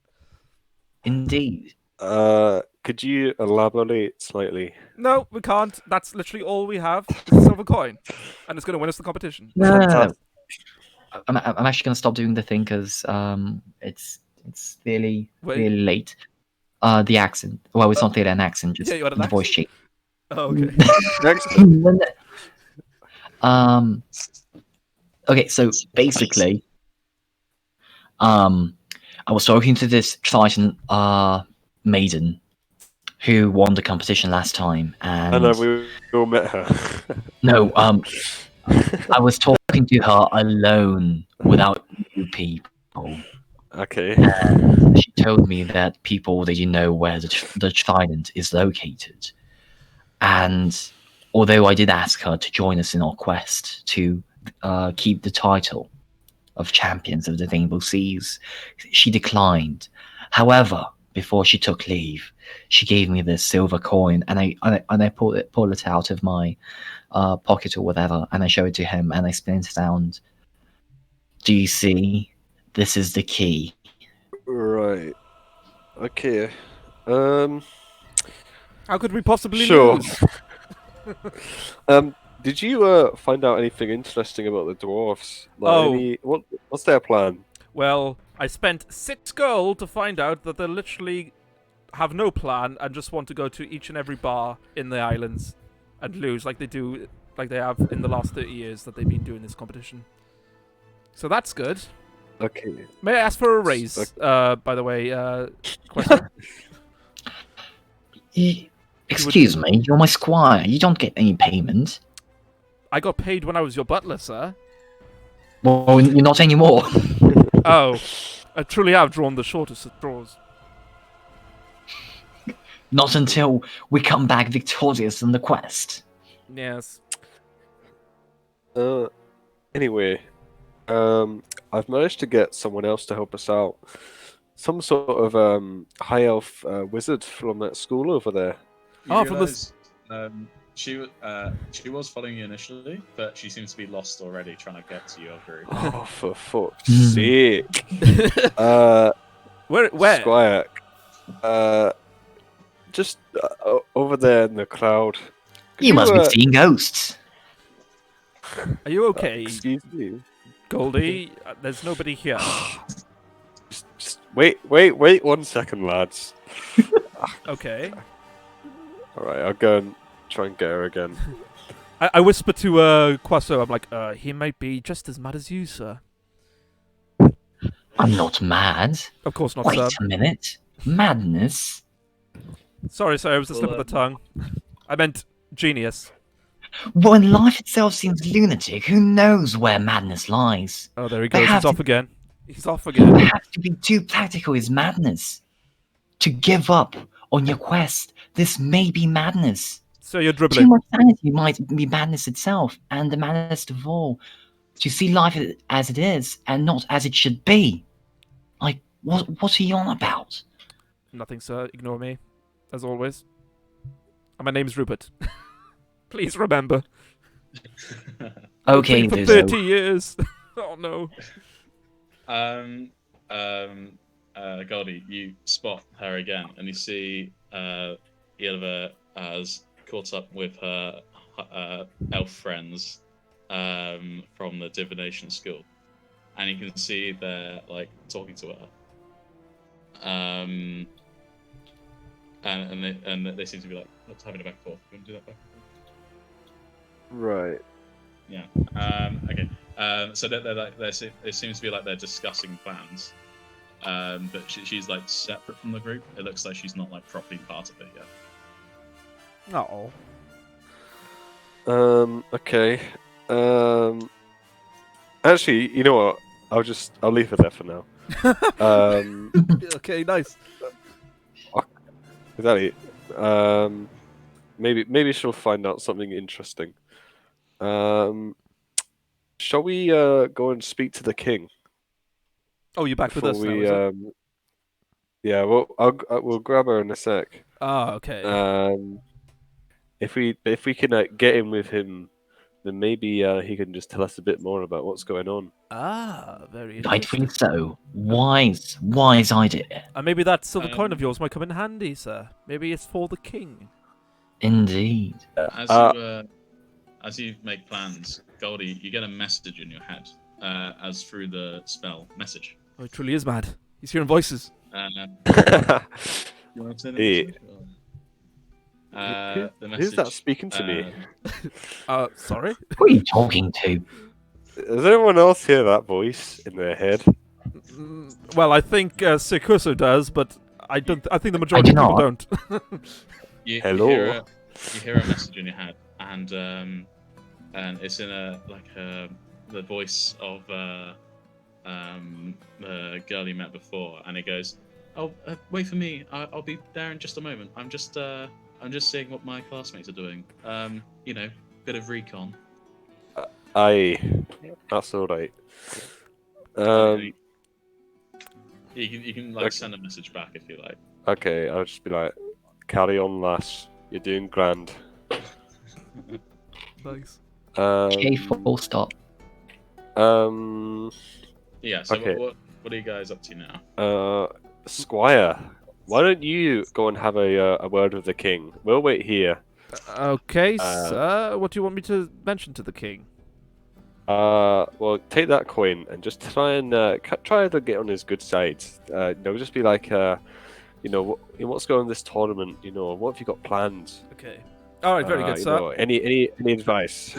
Indeed. Could you elaborate slightly? No, we can't. That's literally all we have. Is a silver coin, and it's going to win us the competition. No. I'm actually gonna stop doing the thing because it's really Wait. really late. The accent. Well, it's not really an accent, just Yeah, you had an the voice accent? change. Oh, okay. Okay, so basically, I was talking to this Triton maiden who won the competition last time, and I know we all met her. no, I was talking to her alone without you people. Okay. And she told me that people they didn't know where the trident is located. And although I did ask her to join us in our quest to keep the title of Champions of the Nimble Seas. She declined. However, before she took leave, she gave me this silver coin, and I pull it out of my pocket or whatever, and I show it to him, and I spin it around. Do you see? This is the key. Right. Okay. Um. How could we possibly Sure. lose? Did you find out anything interesting about the dwarfs? Like Oh. what's their plan? Well, I spent 6 gold to find out that they literally have no plan and just want to go to each and every bar in the islands and lose like they have in the last 30 years that they've been doing this competition. So that's good. Okay. May I ask for a raise, by the way, Questor? Excuse me, you're my squire. You don't get any payment. I got paid when I was your butler, sir. Well, you're not anymore. Oh, I truly have drawn the shortest of straws. Not until we come back victorious in the quest. Yes. Anyway, I've managed to get someone else to help us out. Some sort of high elf wizard from that school over there. Oh, from the She was following you initially, but she seems to be lost already, trying to get to your group. Oh, for fuck's sake! Where? Squire, just over there in the crowd. You must be seeing ghosts. Are you okay, Excuse me. Goldie? There's nobody here. Just wait 1 second, lads. Okay. All right, I'll go and try and get her again. I whisper to Quasso. I'm like, he might be just as mad as you, sir. I'm not mad. Of course not, Wait sir. a minute. Madness? Sorry, it was a slip of the tongue. I meant genius. When life itself seems lunatic, who knows where madness lies? Oh, there he goes. He's Perhaps off again. He's off again. Perhaps to be too practical is madness. To give up on your quest, this may be madness. So you're Too dribbling. much sanity might be madness itself, and the maddest of all, to see life as it is and not as it should be. Like, what are you on about? Nothing, sir. Ignore me, as always. And my name's Rupert. Please remember. Okay, For Luzo. 30 years. Oh no. Goldie, you spot her again, and you see Ylva has caught up with her elf friends from the divination school, and you can see they're like talking to her. And they seem to be like having a back and forth. You want to do that back and forth? Right. Yeah. Okay. So it seems to be like they're discussing plans. But she's like separate from the group. It looks like she's not like properly part of it yet. Oh. Okay. Actually, you know what? I'll leave her there for now. Okay, nice. Exactly. Maybe she'll find out something interesting. Shall we go and speak to the king? Oh, you're back with before us now, we? is it? Yeah. Well, we'll grab her in a sec. Ah, okay. If we can get in with him, then maybe he can just tell us a bit more about what's going on. Ah, very interesting. Rightfully so. Wise idea. And maybe that silver coin of yours might come in handy, sir. Maybe it's for the king. Indeed. As you make plans, Goldie, you get a message in your head as through the spell message. Oh, he truly is mad. He's hearing voices. You want to send Hey. the message? Who's that speaking to me? Sorry? Who are you talking to? Does anyone else hear that voice in their head? Well, I think Sekurso does, but I think the majority of do people not. don't. Hello? You hear a message in your head, and it's in the voice of the girl you met before, and it goes, "Oh, wait for me. I'll be there in just a moment. I'm just seeing what my classmates are doing. Bit of recon." Aye. That's all right. You can like Okay. send a message back if you like. Okay, I'll just be like, carry on, lass. You're doing grand. Nice. Okay, Um, full stop. Yeah. So Okay. what are you guys up to now? Squire, why don't you go and have a word with the king? We'll wait here. Okay, sir. What do you want me to mention to the king? Well, take that coin and just try and try to get on his good side. Just be like, what's going on this tournament? What have you got planned? Okay. All right, very good, sir. Any advice?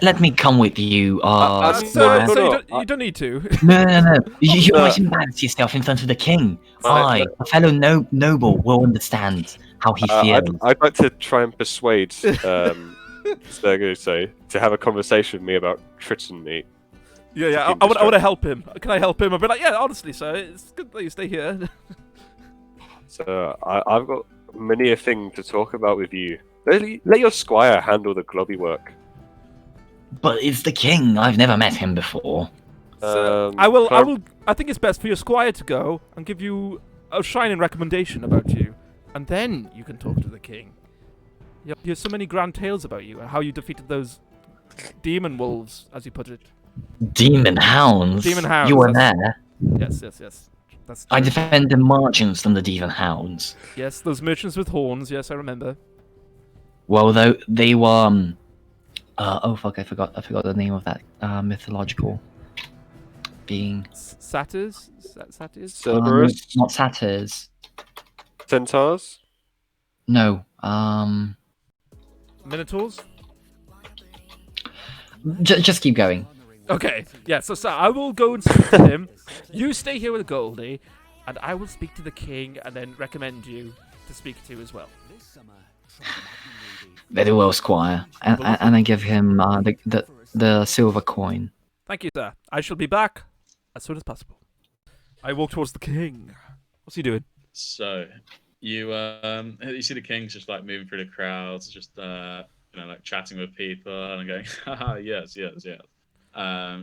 Let me come with you, Sir, Squire. no, you don't need to. No. You Uh, might embarrass yourself in front of the king. I- A fellow noble, will understand how he feels. I'd like to try and persuade Zmeg-Marr to have a conversation with me about Triton meat. Yeah. keep I want to distracted. help him. Can I help him? I'll be like, yeah, honestly, sir, it's good that you stay here. So I've got many a thing to talk about with you. Let your squire handle the globby work. But it's the king. I've never met him before. So I think it's best for your squire to go and give you a shining recommendation about you, and then you can talk to the king. You hear so many grand tales about you and how you defeated those demon wolves, as you put it. Demon hounds. Demon hounds, You were that's- there. Yes. That's I true. defended the margins from the demon hounds. Yes, those merchants with horns. Yes, I remember. Well, though they were. Oh fuck! I forgot the name of that mythological being. Satyrs. Satyrs. Cerberus, Not satyrs. centaurs. No. Minotaurs. Just keep going. Okay. Yeah. So I will go and speak to him. You stay here with Goldie, and I will speak to the king, and then recommend you to speak to as well. Very well, Squire. And I give him the silver coin. Thank you, sir. I shall be back as soon as possible. I walk towards the king. What's he doing? So you see the king's just like moving through the crowds, just like chatting with people and going, haha, yes.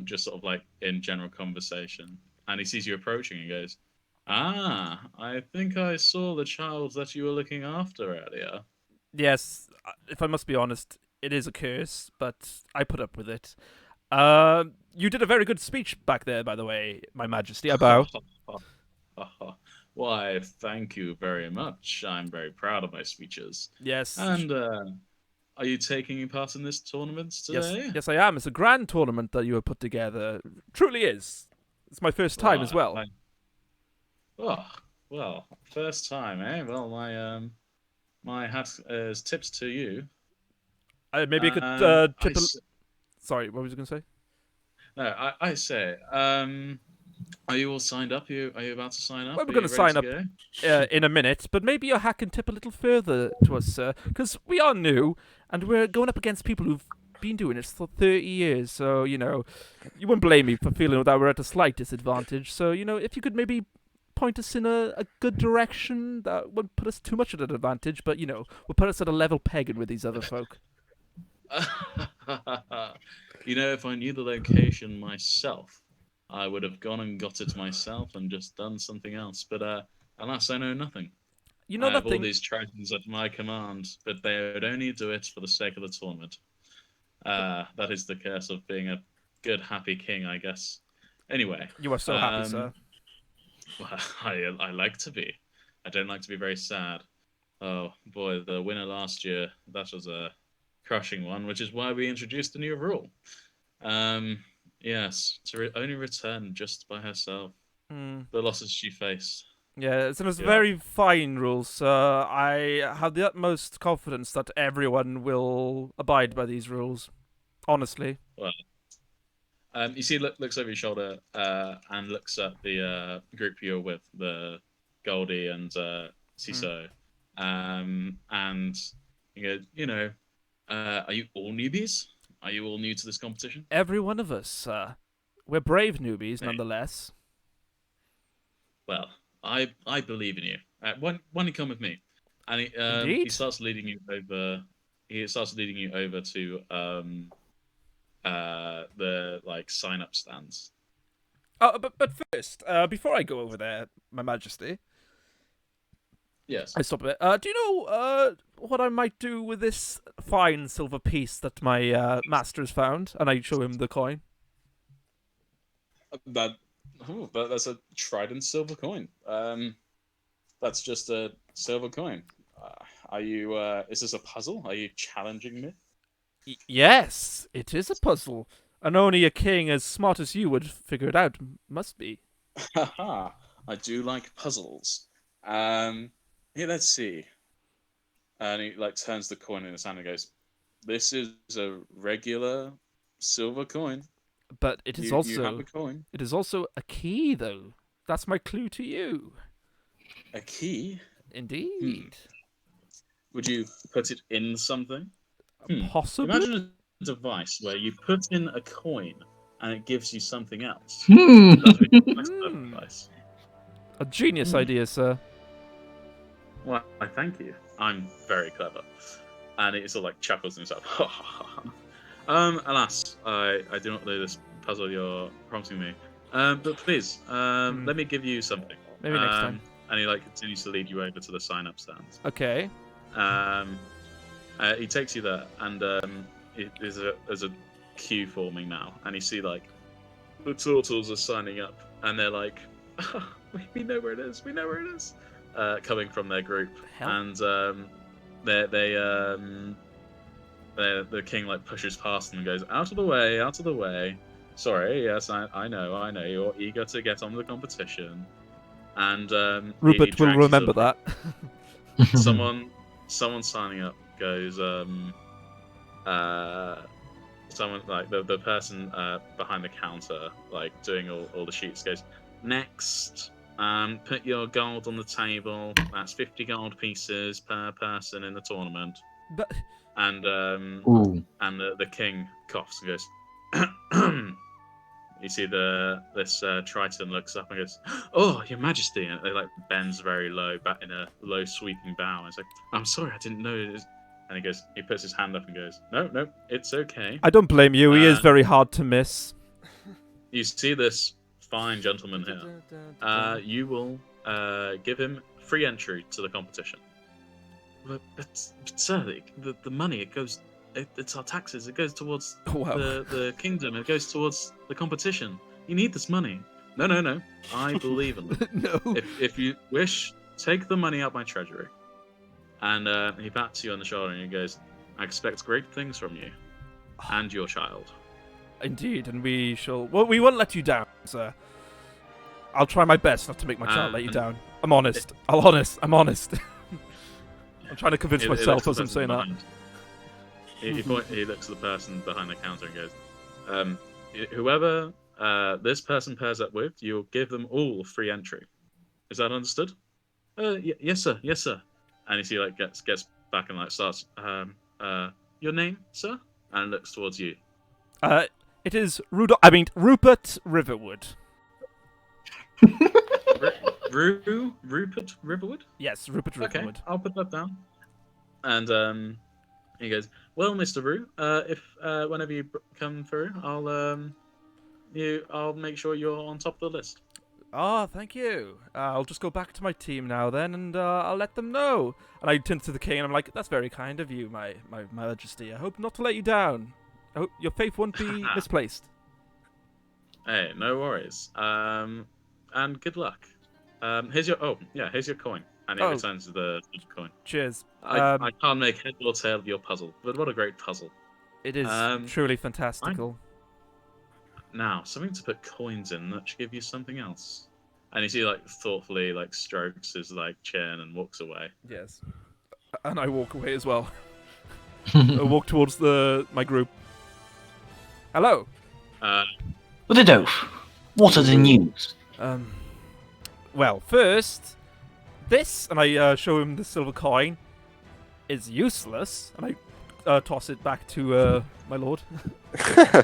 Just sort of like in general conversation. And he sees you approaching and goes, "Ah, I think I saw the child that you were looking after earlier." Yes, if I must be honest, it is a curse, but I put up with it. You did a very good speech back there, by the way, My Majesty. I bow. Why, thank you very much. I'm very proud of my speeches. Yes. And are you taking part in this tournament today? Yes, I am. It's a grand tournament that you have put together. Truly is. It's my first time as well. Oh, well, first time, eh? Well, my hat is tipped to you. Maybe I could tip Sorry, what was you going to say? No, I say, are you all signed up? Are you about to sign up? Well, we're going to sign up in a minute, but maybe your hat can tip a little further to us, sir, because we are new, and we're going up against people who've been doing this for 30 years, so, you wouldn't blame me for feeling that we're at a slight disadvantage, so, if you could maybe point us in a good direction, that wouldn't put us too much at an advantage, but, will put us at a level pegging with these other folk. If I knew the location myself, I would have gone and got it myself and just done something else. But alas, I know nothing. You know I have nothing. all these tritons at my command, but they would only do it for the sake of the tournament. That is the curse of being a good, happy king, I guess. Anyway. You are so happy, sir. Well, I like to be. I don't like to be very sad. Oh, boy, the winner last year, that was a crushing one, which is why we introduced a new rule. Yes, to only return just by herself. The losses she faced. Yeah, it's very fine rules, sir. I have the utmost confidence that everyone will abide by these rules. Honestly. Well, you see, looks over your shoulder and looks at the group you're with, the Goldie and Ciso. And you go, are you all newbies? Are you all new to this competition? Every one of us, sir. We're brave newbies, nonetheless. Well, I believe in you. Why don't you come with me? And he starts leading you over. He starts leading you over to the the like sign-up stands. Oh, but first, before I go over there, My Majesty, Yes. I stop a bit. Do you know what I might do with this fine silver piece that my master has found? And I show him the coin. That's a trident silver coin. That's just a silver coin. Are you? Is this a puzzle? Are you challenging me? Yes, it is a puzzle, and only a king as smart as you would figure it out. Must be. Haha! I do like puzzles. Here, let's see. And he like turns the coin in his hand and goes, "This is a regular silver coin. But it is You have also a coin. it is also a key, though. That's my clue to you. A key. Indeed. Would you put it in something? Possibly. Imagine a device where you put in a coin and it gives you something else. Hmm. That's a nice device. A genius idea, sir. Well, I thank you. I'm very clever. And it sort of like chuckles to himself. Alas, I do not know this puzzle you're prompting me. But please, let me give you something. Maybe next time. And he like continues to lead you over to the sign-up stands. Okay. He takes you there, and there's a queue forming now, and you see like the turtles are signing up, and they're like, "We know where it is. We know where it is." Coming from their group, Hell. and the king like pushes past them and goes, "Out of the way! Out of the way!" Sorry, yes, I know. You're eager to get on with the competition, and Rupert will remember that. Someone signing up goes, someone like the person behind the counter, like doing all the sheets, goes, "Next, put your gold on the table. That's 50 gold pieces per person in the tournament." But And Ooh. and the king coughs and goes. You see this Triton looks up and goes, "Oh, Your Majesty!" And they like bends very low, back in a low sweeping bow. And it's like, "I'm sorry, I didn't know it." And he puts his hand up and goes, "No, it's okay." I don't blame you. He is very hard to miss. You see this fine gentleman here. You will give him free entry to the competition. But sir, the money, it goes. It's our taxes. It goes towards Wow. the kingdom. It goes towards the competition. You need this money. No. I believe in them. No. If you wish, take the money out my treasury. And he pats you on the shoulder and he goes, "I expect great things from you and your child." Indeed, and we shall. Well, we won't let you down, sir. I'll try my best not to make my child let you down. I'm honest. I'm honest. I'm trying to convince He myself looks as I'm at the saying that. person He looks at the person behind the counter and goes, "Whoever this person pairs up with, you'll give them all free entry. Is that understood?" Yes, sir. And you see, like, gets back and like starts. Your name, sir? And looks towards you. It is Rupert Riverwood. Rupert Riverwood. Yes, Rupert Okay, Riverwood. I'll put that down. And he goes, "Well, Mr. Rue, if whenever you come through, I'll make sure you're on top of the list." Ah, thank you. I'll just go back to my team now then, and I'll let them know. And I turn to the king, and I'm like, "That's very kind of you, my Majesty. I hope not to let you down. I hope your faith won't be misplaced." Hey, no worries. And good luck. Here's your coin. And he returns the coin. Cheers. I can't make head or tail of your puzzle, but what a great puzzle. It is truly fantastical. Now, something to put coins in that should give you something else. And you see, like, thoughtfully, like, strokes his, like, chin and walks away. Yes. And I walk away as well. I walk towards my group. Hello. Udidove, what are the news? Well, first, this, and I show him the silver coin, is useless, and I toss it back to my lord.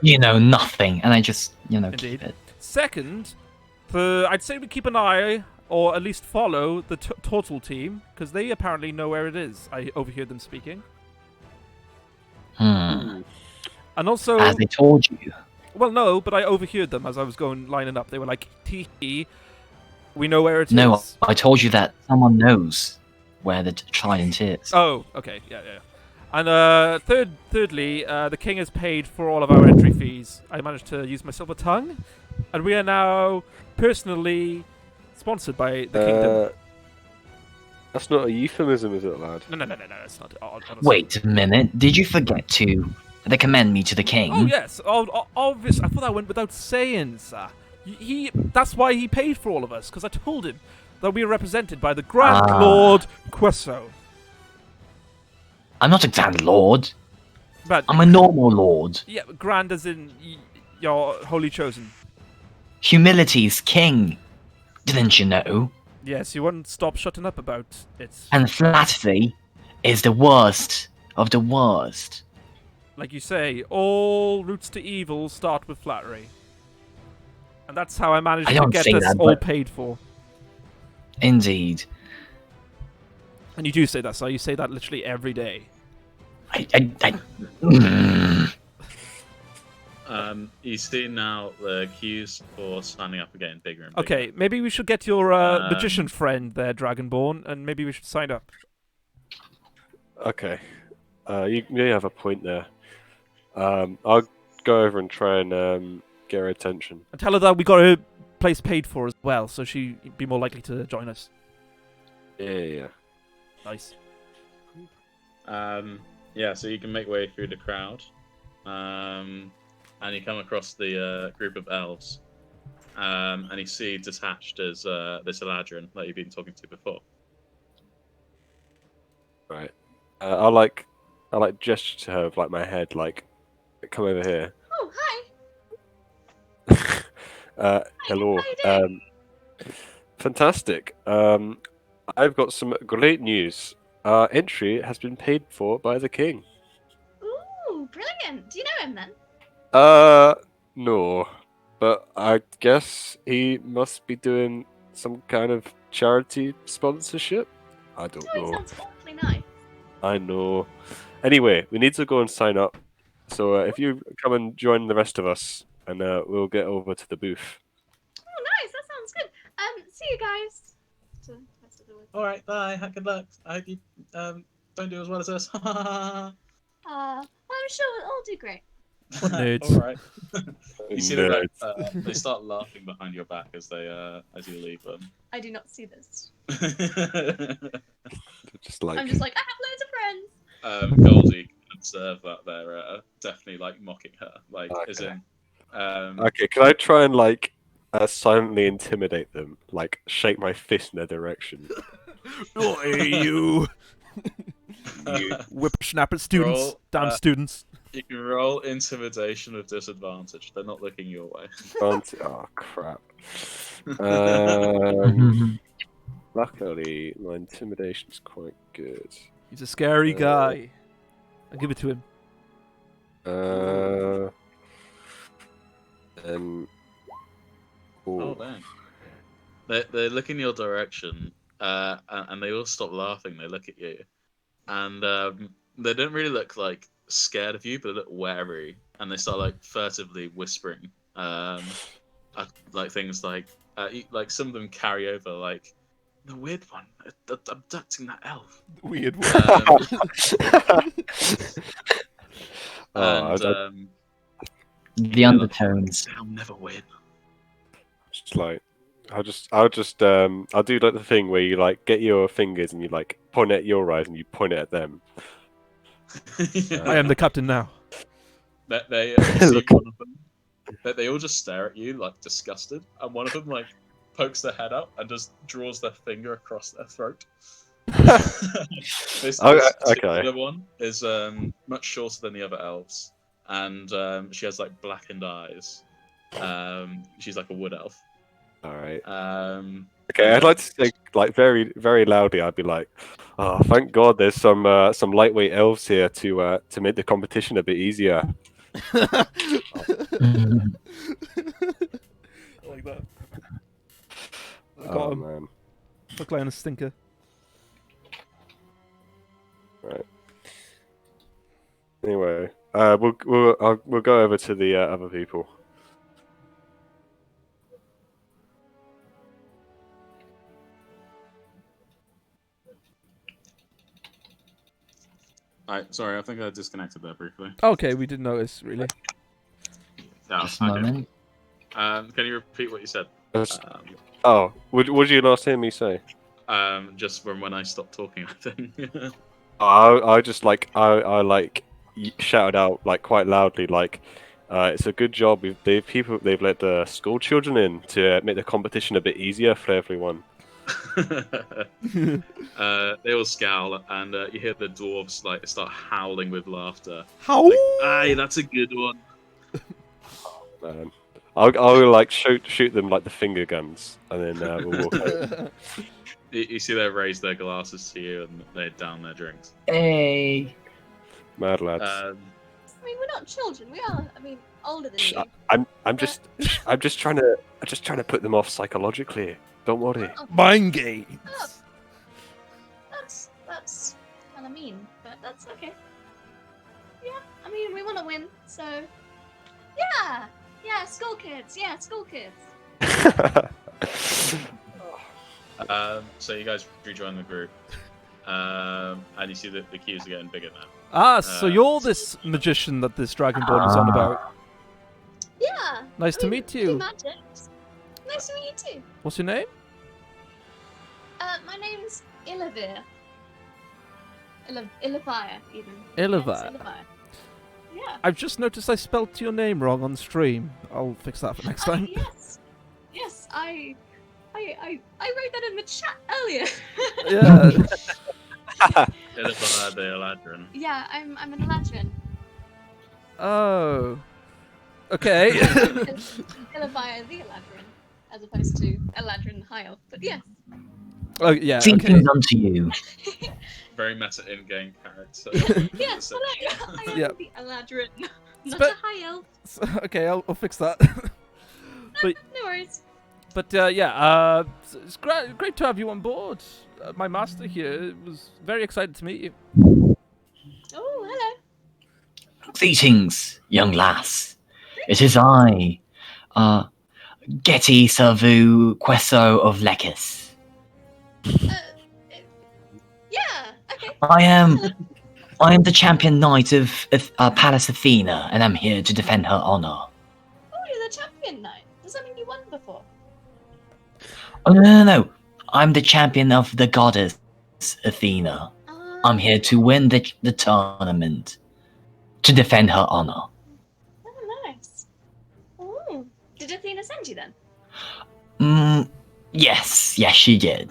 You know nothing, and I just, Indeed. keep it. Second, I'd say we keep an eye, or at least follow, the turtle team, because they apparently know where it is. I overhear them speaking. Hmm. And also... As I told you, Well, no, but I overheard them as I was lining up. They were like, "Tee hee, we know where it is." No, I told you that someone knows where the trident is. Oh, okay, yeah. And thirdly, the king has paid for all of our entry fees. I managed to use my silver tongue, and we are now personally sponsored by the kingdom. That's not a euphemism, is it, lad? No, it's not. Honestly. Wait a minute. Did you forget to recommend me to the king? Oh yes, obvious. I thought that went without saying, sir. That's why he paid for all of us, because I told him that we are represented by the Grand Lord Queso. I'm not a Grand Lord. But I'm a normal lord. yeah, grand as in you're holy chosen. Humility's king. Didn't you know? Yes, you wouldn't stop shutting up about it. And flattery is the worst of the worst. Like you say, all routes to evil start with flattery. And that's how I managed I to don't get say this that, all but- paid for. Indeed. And you do say that, so you say that literally every day. You see now the queues for signing up are getting bigger and bigger. Okay, maybe we should get your magician friend there, Dragonborn, and maybe we should sign up. Okay. You may have a point there. I'll go over and try and get her attention. And tell her that we got her place paid for as well, so she'd be more likely to join us. Yeah. Nice. Yeah, so you can make way through the crowd, and you come across the group of elves, and you see detached as this Eladrin that you've been talking to before. Right. I like gesture to her with like my head, like, come over here. Oh, hi. Hello. How you doing? Fantastic. I've got some great news. Our entry has been paid for by the king. Ooh, brilliant. Do you know him then? No. But I guess he must be doing some kind of charity sponsorship? I don't Oh, it know. sounds awfully nice. I know. Anyway, we need to go and sign up. So if you come and join the rest of us, and we'll get over to the booth. Oh, nice. That sounds good. See you guys. All right, bye. Good luck. I hope you don't do as well as us. I'm sure we'll all do great. What nerds. All right. You see them, Nerds. they start laughing behind your back as you leave them. I do not see this. Just like I'm just like, I have loads of friends. Goldie can observe that they're definitely like mocking her, like as Okay. in. Okay, can I try and like silently intimidate them? Like shake my fist in their direction. Hey, you! You whippersnapper students. Roll, Damn students. You can roll intimidation with disadvantage. They're not looking your way. Oh crap. Luckily, my intimidation's quite good. He's a scary guy. I'll give it to him. Oh dang! They look in your direction, and they all stop laughing. They look at you, and they don't really look like scared of you, but they look wary, and they start like furtively whispering, like things like some of them carry over like the weird one abducting that elf. Weird one. The undertones. They'll never win. Just like I'll do like the thing where you like get your fingers and you like point at your eyes and you point it at them. I am the captain now. They see one of them. They all just stare at you like disgusted, and one of them like pokes their head up and just draws their finger across their throat. This particular one is much shorter than the other elves, and she has like blackened eyes. She's like a wood elf. All right. Okay, I'd like to say like very very loudly. I'd be like, "Oh, thank God, there's some lightweight elves here to make the competition a bit easier." I like that. I got him. Man. Look like a stinker. Right. Anyway, we'll go over to the other people. Sorry, I think I disconnected there briefly. Okay, we didn't notice really. No, Just a I did. moment. Can you repeat what you said? Oh, what did you last hear me say? Just from when I stopped talking, I think. I just I shouted out like quite loudly like, it's a good job. They've let the school children in to make the competition a bit easier for everyone. They all scowl, and you hear the dwarves like start howling with laughter. How? Like, aye, that's a good one. Man, I'll like shoot them like the finger guns, and then we'll walk out. You see them raise their glasses to you, and they down their drinks. Hey. Mad lads. I mean, we're not children. We are. I mean, older than you. I'm just trying to put them off psychologically. Don't worry. Oh, Mind games. oh, that's kind of mean, but that's okay. Yeah, I mean, we want to win, so yeah, school kids. Yeah, school kids. So you guys rejoin the group, and you see that the queues are getting bigger now. Ah, so you're this magician that this Dragonborn was on about. Yeah. Nice I to mean, meet do you. magic. Nice to meet you too. What's your name? My name's Ilivir. Ilivire, even. Ilivire. Yes, Ilivire. Yeah. I've just noticed I spelt your name wrong on stream. I'll fix that for next time. Yes. I wrote that in the chat earlier. Yeah. Ilifar the Eladrin. Yeah, I'm an Eladrin. Oh. Okay. Ilivire the Eladrin, as opposed to Eladrin High Elf. But yes. Oh yeah. Thinking Okay. unto you. Very meta in-game character. Yes, hello. I am Yeah. the Eladrin, not But- a High Elf. Okay, I'll fix that. No worries. But yeah, it's great to have you on board. My master here was very excited to meet you. Oh, hello. Greetings, young lass. It is I, Getty Savu Queso of Lekis. Yeah. Okay. I am the champion knight of Palace Athena, and I'm here to defend her honor. Oh, you're the champion knight. Does that mean you won before? Oh no! I'm the champion of the goddess Athena. I'm here to win the tournament, to defend her honor. Oh, nice. Oh, did Athena send you then? Yes, she did.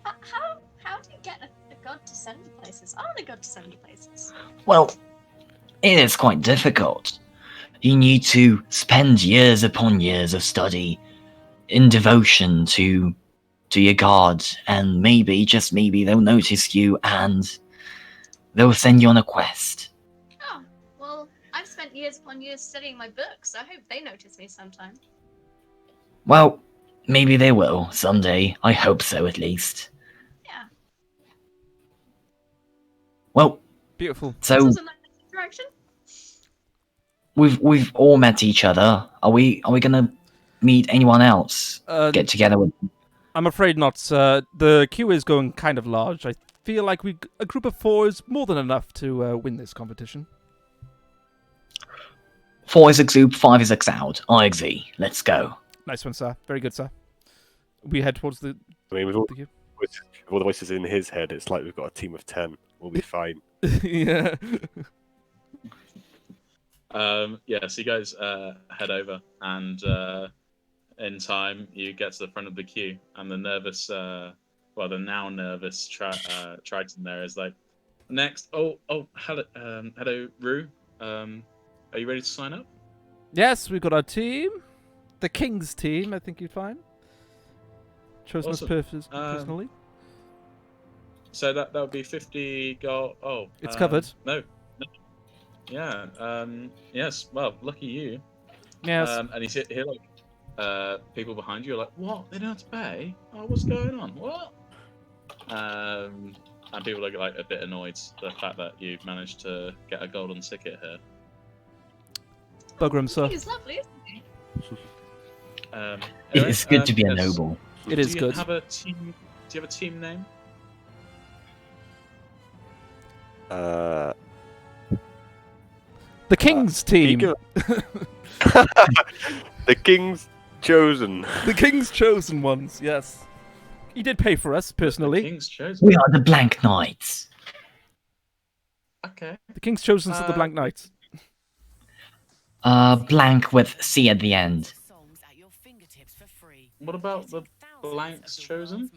How do you get a god to send you places? I want a god to send you places. Well, it is quite difficult. You need to spend years upon years of study in devotion to your god, and maybe, just maybe, they'll notice you and they'll send you on a quest. Oh, well, I've spent years upon years studying my books. I hope they notice me sometime. Well, maybe they will someday. I hope so, at least. Yeah. Well, Beautiful. This so was a nice interaction. we've all met each other. Are we gonna meet anyone else? Get together with? I'm afraid not. The queue is going kind of large. I feel like a group of 4 is more than enough to win this competition. 4 is exude, 5 is exoud. I agree. Let's go. Nice one, sir. Very good, sir. We head towards the I mean, with all queue. the voices in his head, it's like we've got a team of 10. We'll be fine. Yeah. Yeah, so you guys head over, and in time you get to the front of the queue, and the nervous, the now nervous Triton there is like, next. Oh, hello, Rue. Are you ready to sign up? Yes, we've got our team. The King's team, I think you'd find. Chosen Awesome. as personally. So that would be 50 gold. Oh, It's covered. No. Yeah. Yes. Well, lucky you. Yes. And you hear like people behind you are like, "What? They don't have to pay? Oh, what's going on? What?" And people are like a bit annoyed the fact that you've managed to get a golden ticket here. Bugram, sir. He's lovely, isn't he? It is good to be a yes. noble. It is good. Do you have a team name? Uh, The King's team. Eagle- the King's Chosen. The King's chosen ones. Yes. He did pay for us The personally. King's chosen. We are the Blank Knights. Okay. The King's chosen are the Blank Knights. Blank with C at the end. What about the Blanks chosen?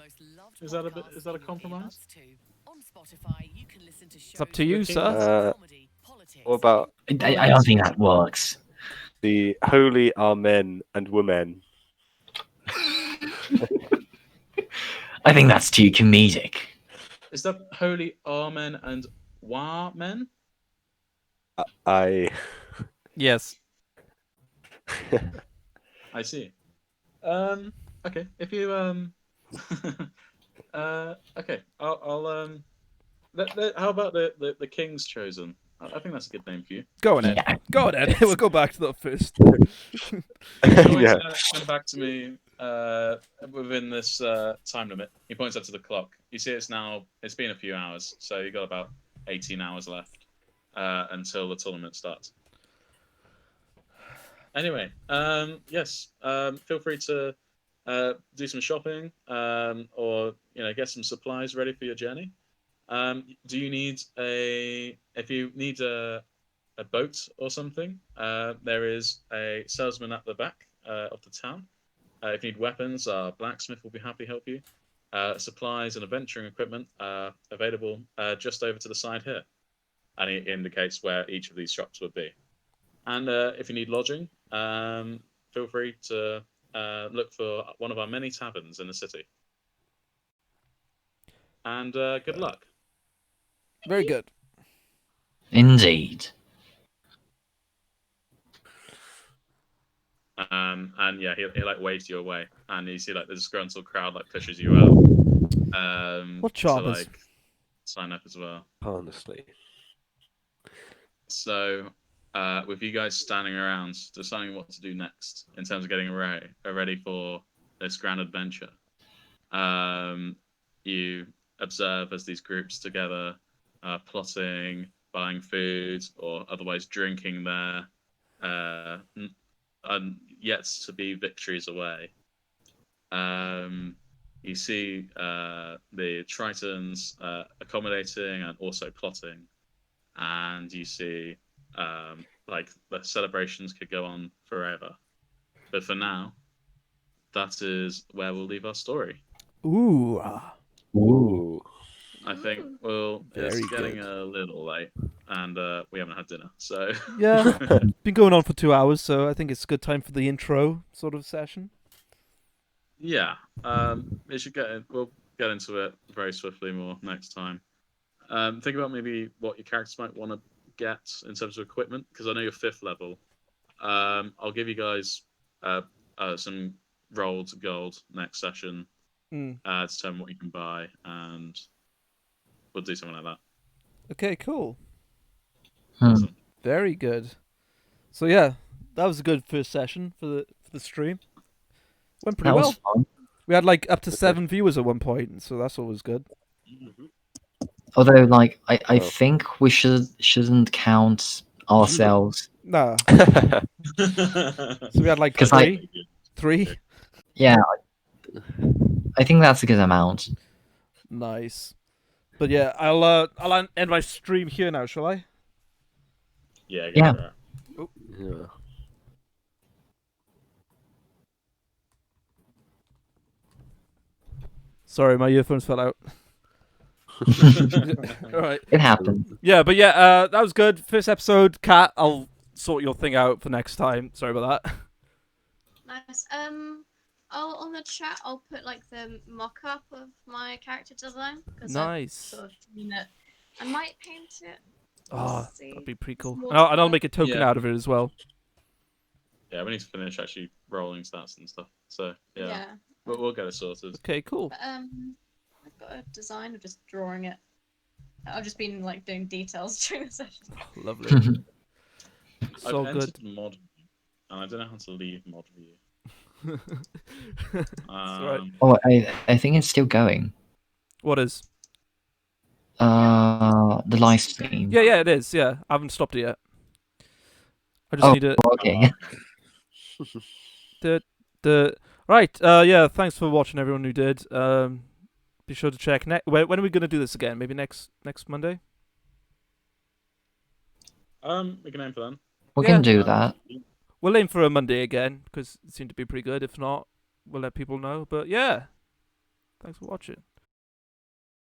Is that a compromise? It's up to you, The sir. What about I don't think that works. the Holy are men and women? I think that's too comedic. Is that Holy Amen and Wa men? I. Yes. I see. Okay. If you okay. I'll how about the King's chosen? I think that's a good name for you. Go on, Ed. Yeah. Go on, Ed. We'll go back to that first. You can always, Yeah. come back to me within this time limit. He points up to the clock. You see, it's been a few hours, so you got about 18 hours left until the tournament starts. Anyway, yes, feel free to do some shopping or get some supplies ready for your journey. Do you need if you need a boat or something, there is a salesman at the back of the town. If you need weapons, our blacksmith will be happy to help you. Supplies and adventuring equipment are available just over to the side here. And he indicates where each of these shops would be. And if you need lodging, feel free to look for one of our many taverns in the city. And good luck. Very good. Indeed. And yeah, he like waves you away, and you see like the disgruntled crowd like pushes you out. What to charmers? like sign up as well. Honestly. So, with you guys standing around, deciding what to do next in terms of getting ready for this grand adventure, you observe as these groups together, plotting, buying food, or otherwise drinking their yet to be victories away. You see the Tritons accommodating and also plotting, and you see like the celebrations could go on forever. But for now, that is where we'll leave our story. Ooh. Ooh. I think it's Very getting good. a little late, and we haven't had dinner, so Yeah. Been going on for 2 hours, so I think it's a good time for the intro sort of session. yeah. It should we'll get into it very swiftly more next time. Think about maybe what your characters might want to get in terms of equipment, because I know you're 5th level. I'll give you guys some rolled gold next session to determine what you can buy, and we'll do something like that. Okay, cool. Awesome. Very good. So yeah, that was a good first session for the stream. Went pretty That well. was fun. We had like up to 7 viewers at one point, so that's always good. Although, like, I Oh. think we shouldn't count ourselves. Nah. So we had like 'Cause three. Yeah, I think that's a good amount. Nice. But yeah, I'll end my stream here now, shall I? Yeah. Yeah. For it. Yeah. Sorry, my earphones fell out. All right. It happened. Yeah, but yeah, that was good. First episode, Kat. I'll sort your thing out for next time. Sorry about that. Nice. On the chat, I'll put like the mock-up of my character design. 'Cause I've Nice. sort of seen it. I might paint it. Oh, See. that'd be pretty cool. More And I'll fun. make a token Yeah. out of it as well. Yeah, we need to finish actually rolling stats and stuff. So yeah, we'll get it sorted. Okay, cool. But I've got a design of just drawing it. I've just been like doing details during the session. Lovely. So I've good. entered mod view, and I don't know how to leave mod view. That's right. Oh, I think it's still going. What is? The the live stream. Yeah, it is. Yeah, I haven't stopped it yet. I just Oh, need to. okay. Right. Yeah. Thanks for watching, everyone who did. Be sure to check. When are we gonna do this again? Maybe next Monday. We can aim for them. We Yeah. can do that. We'll aim for a Monday again because it seemed to be pretty good. If not, we'll let people know. But yeah, thanks for watching.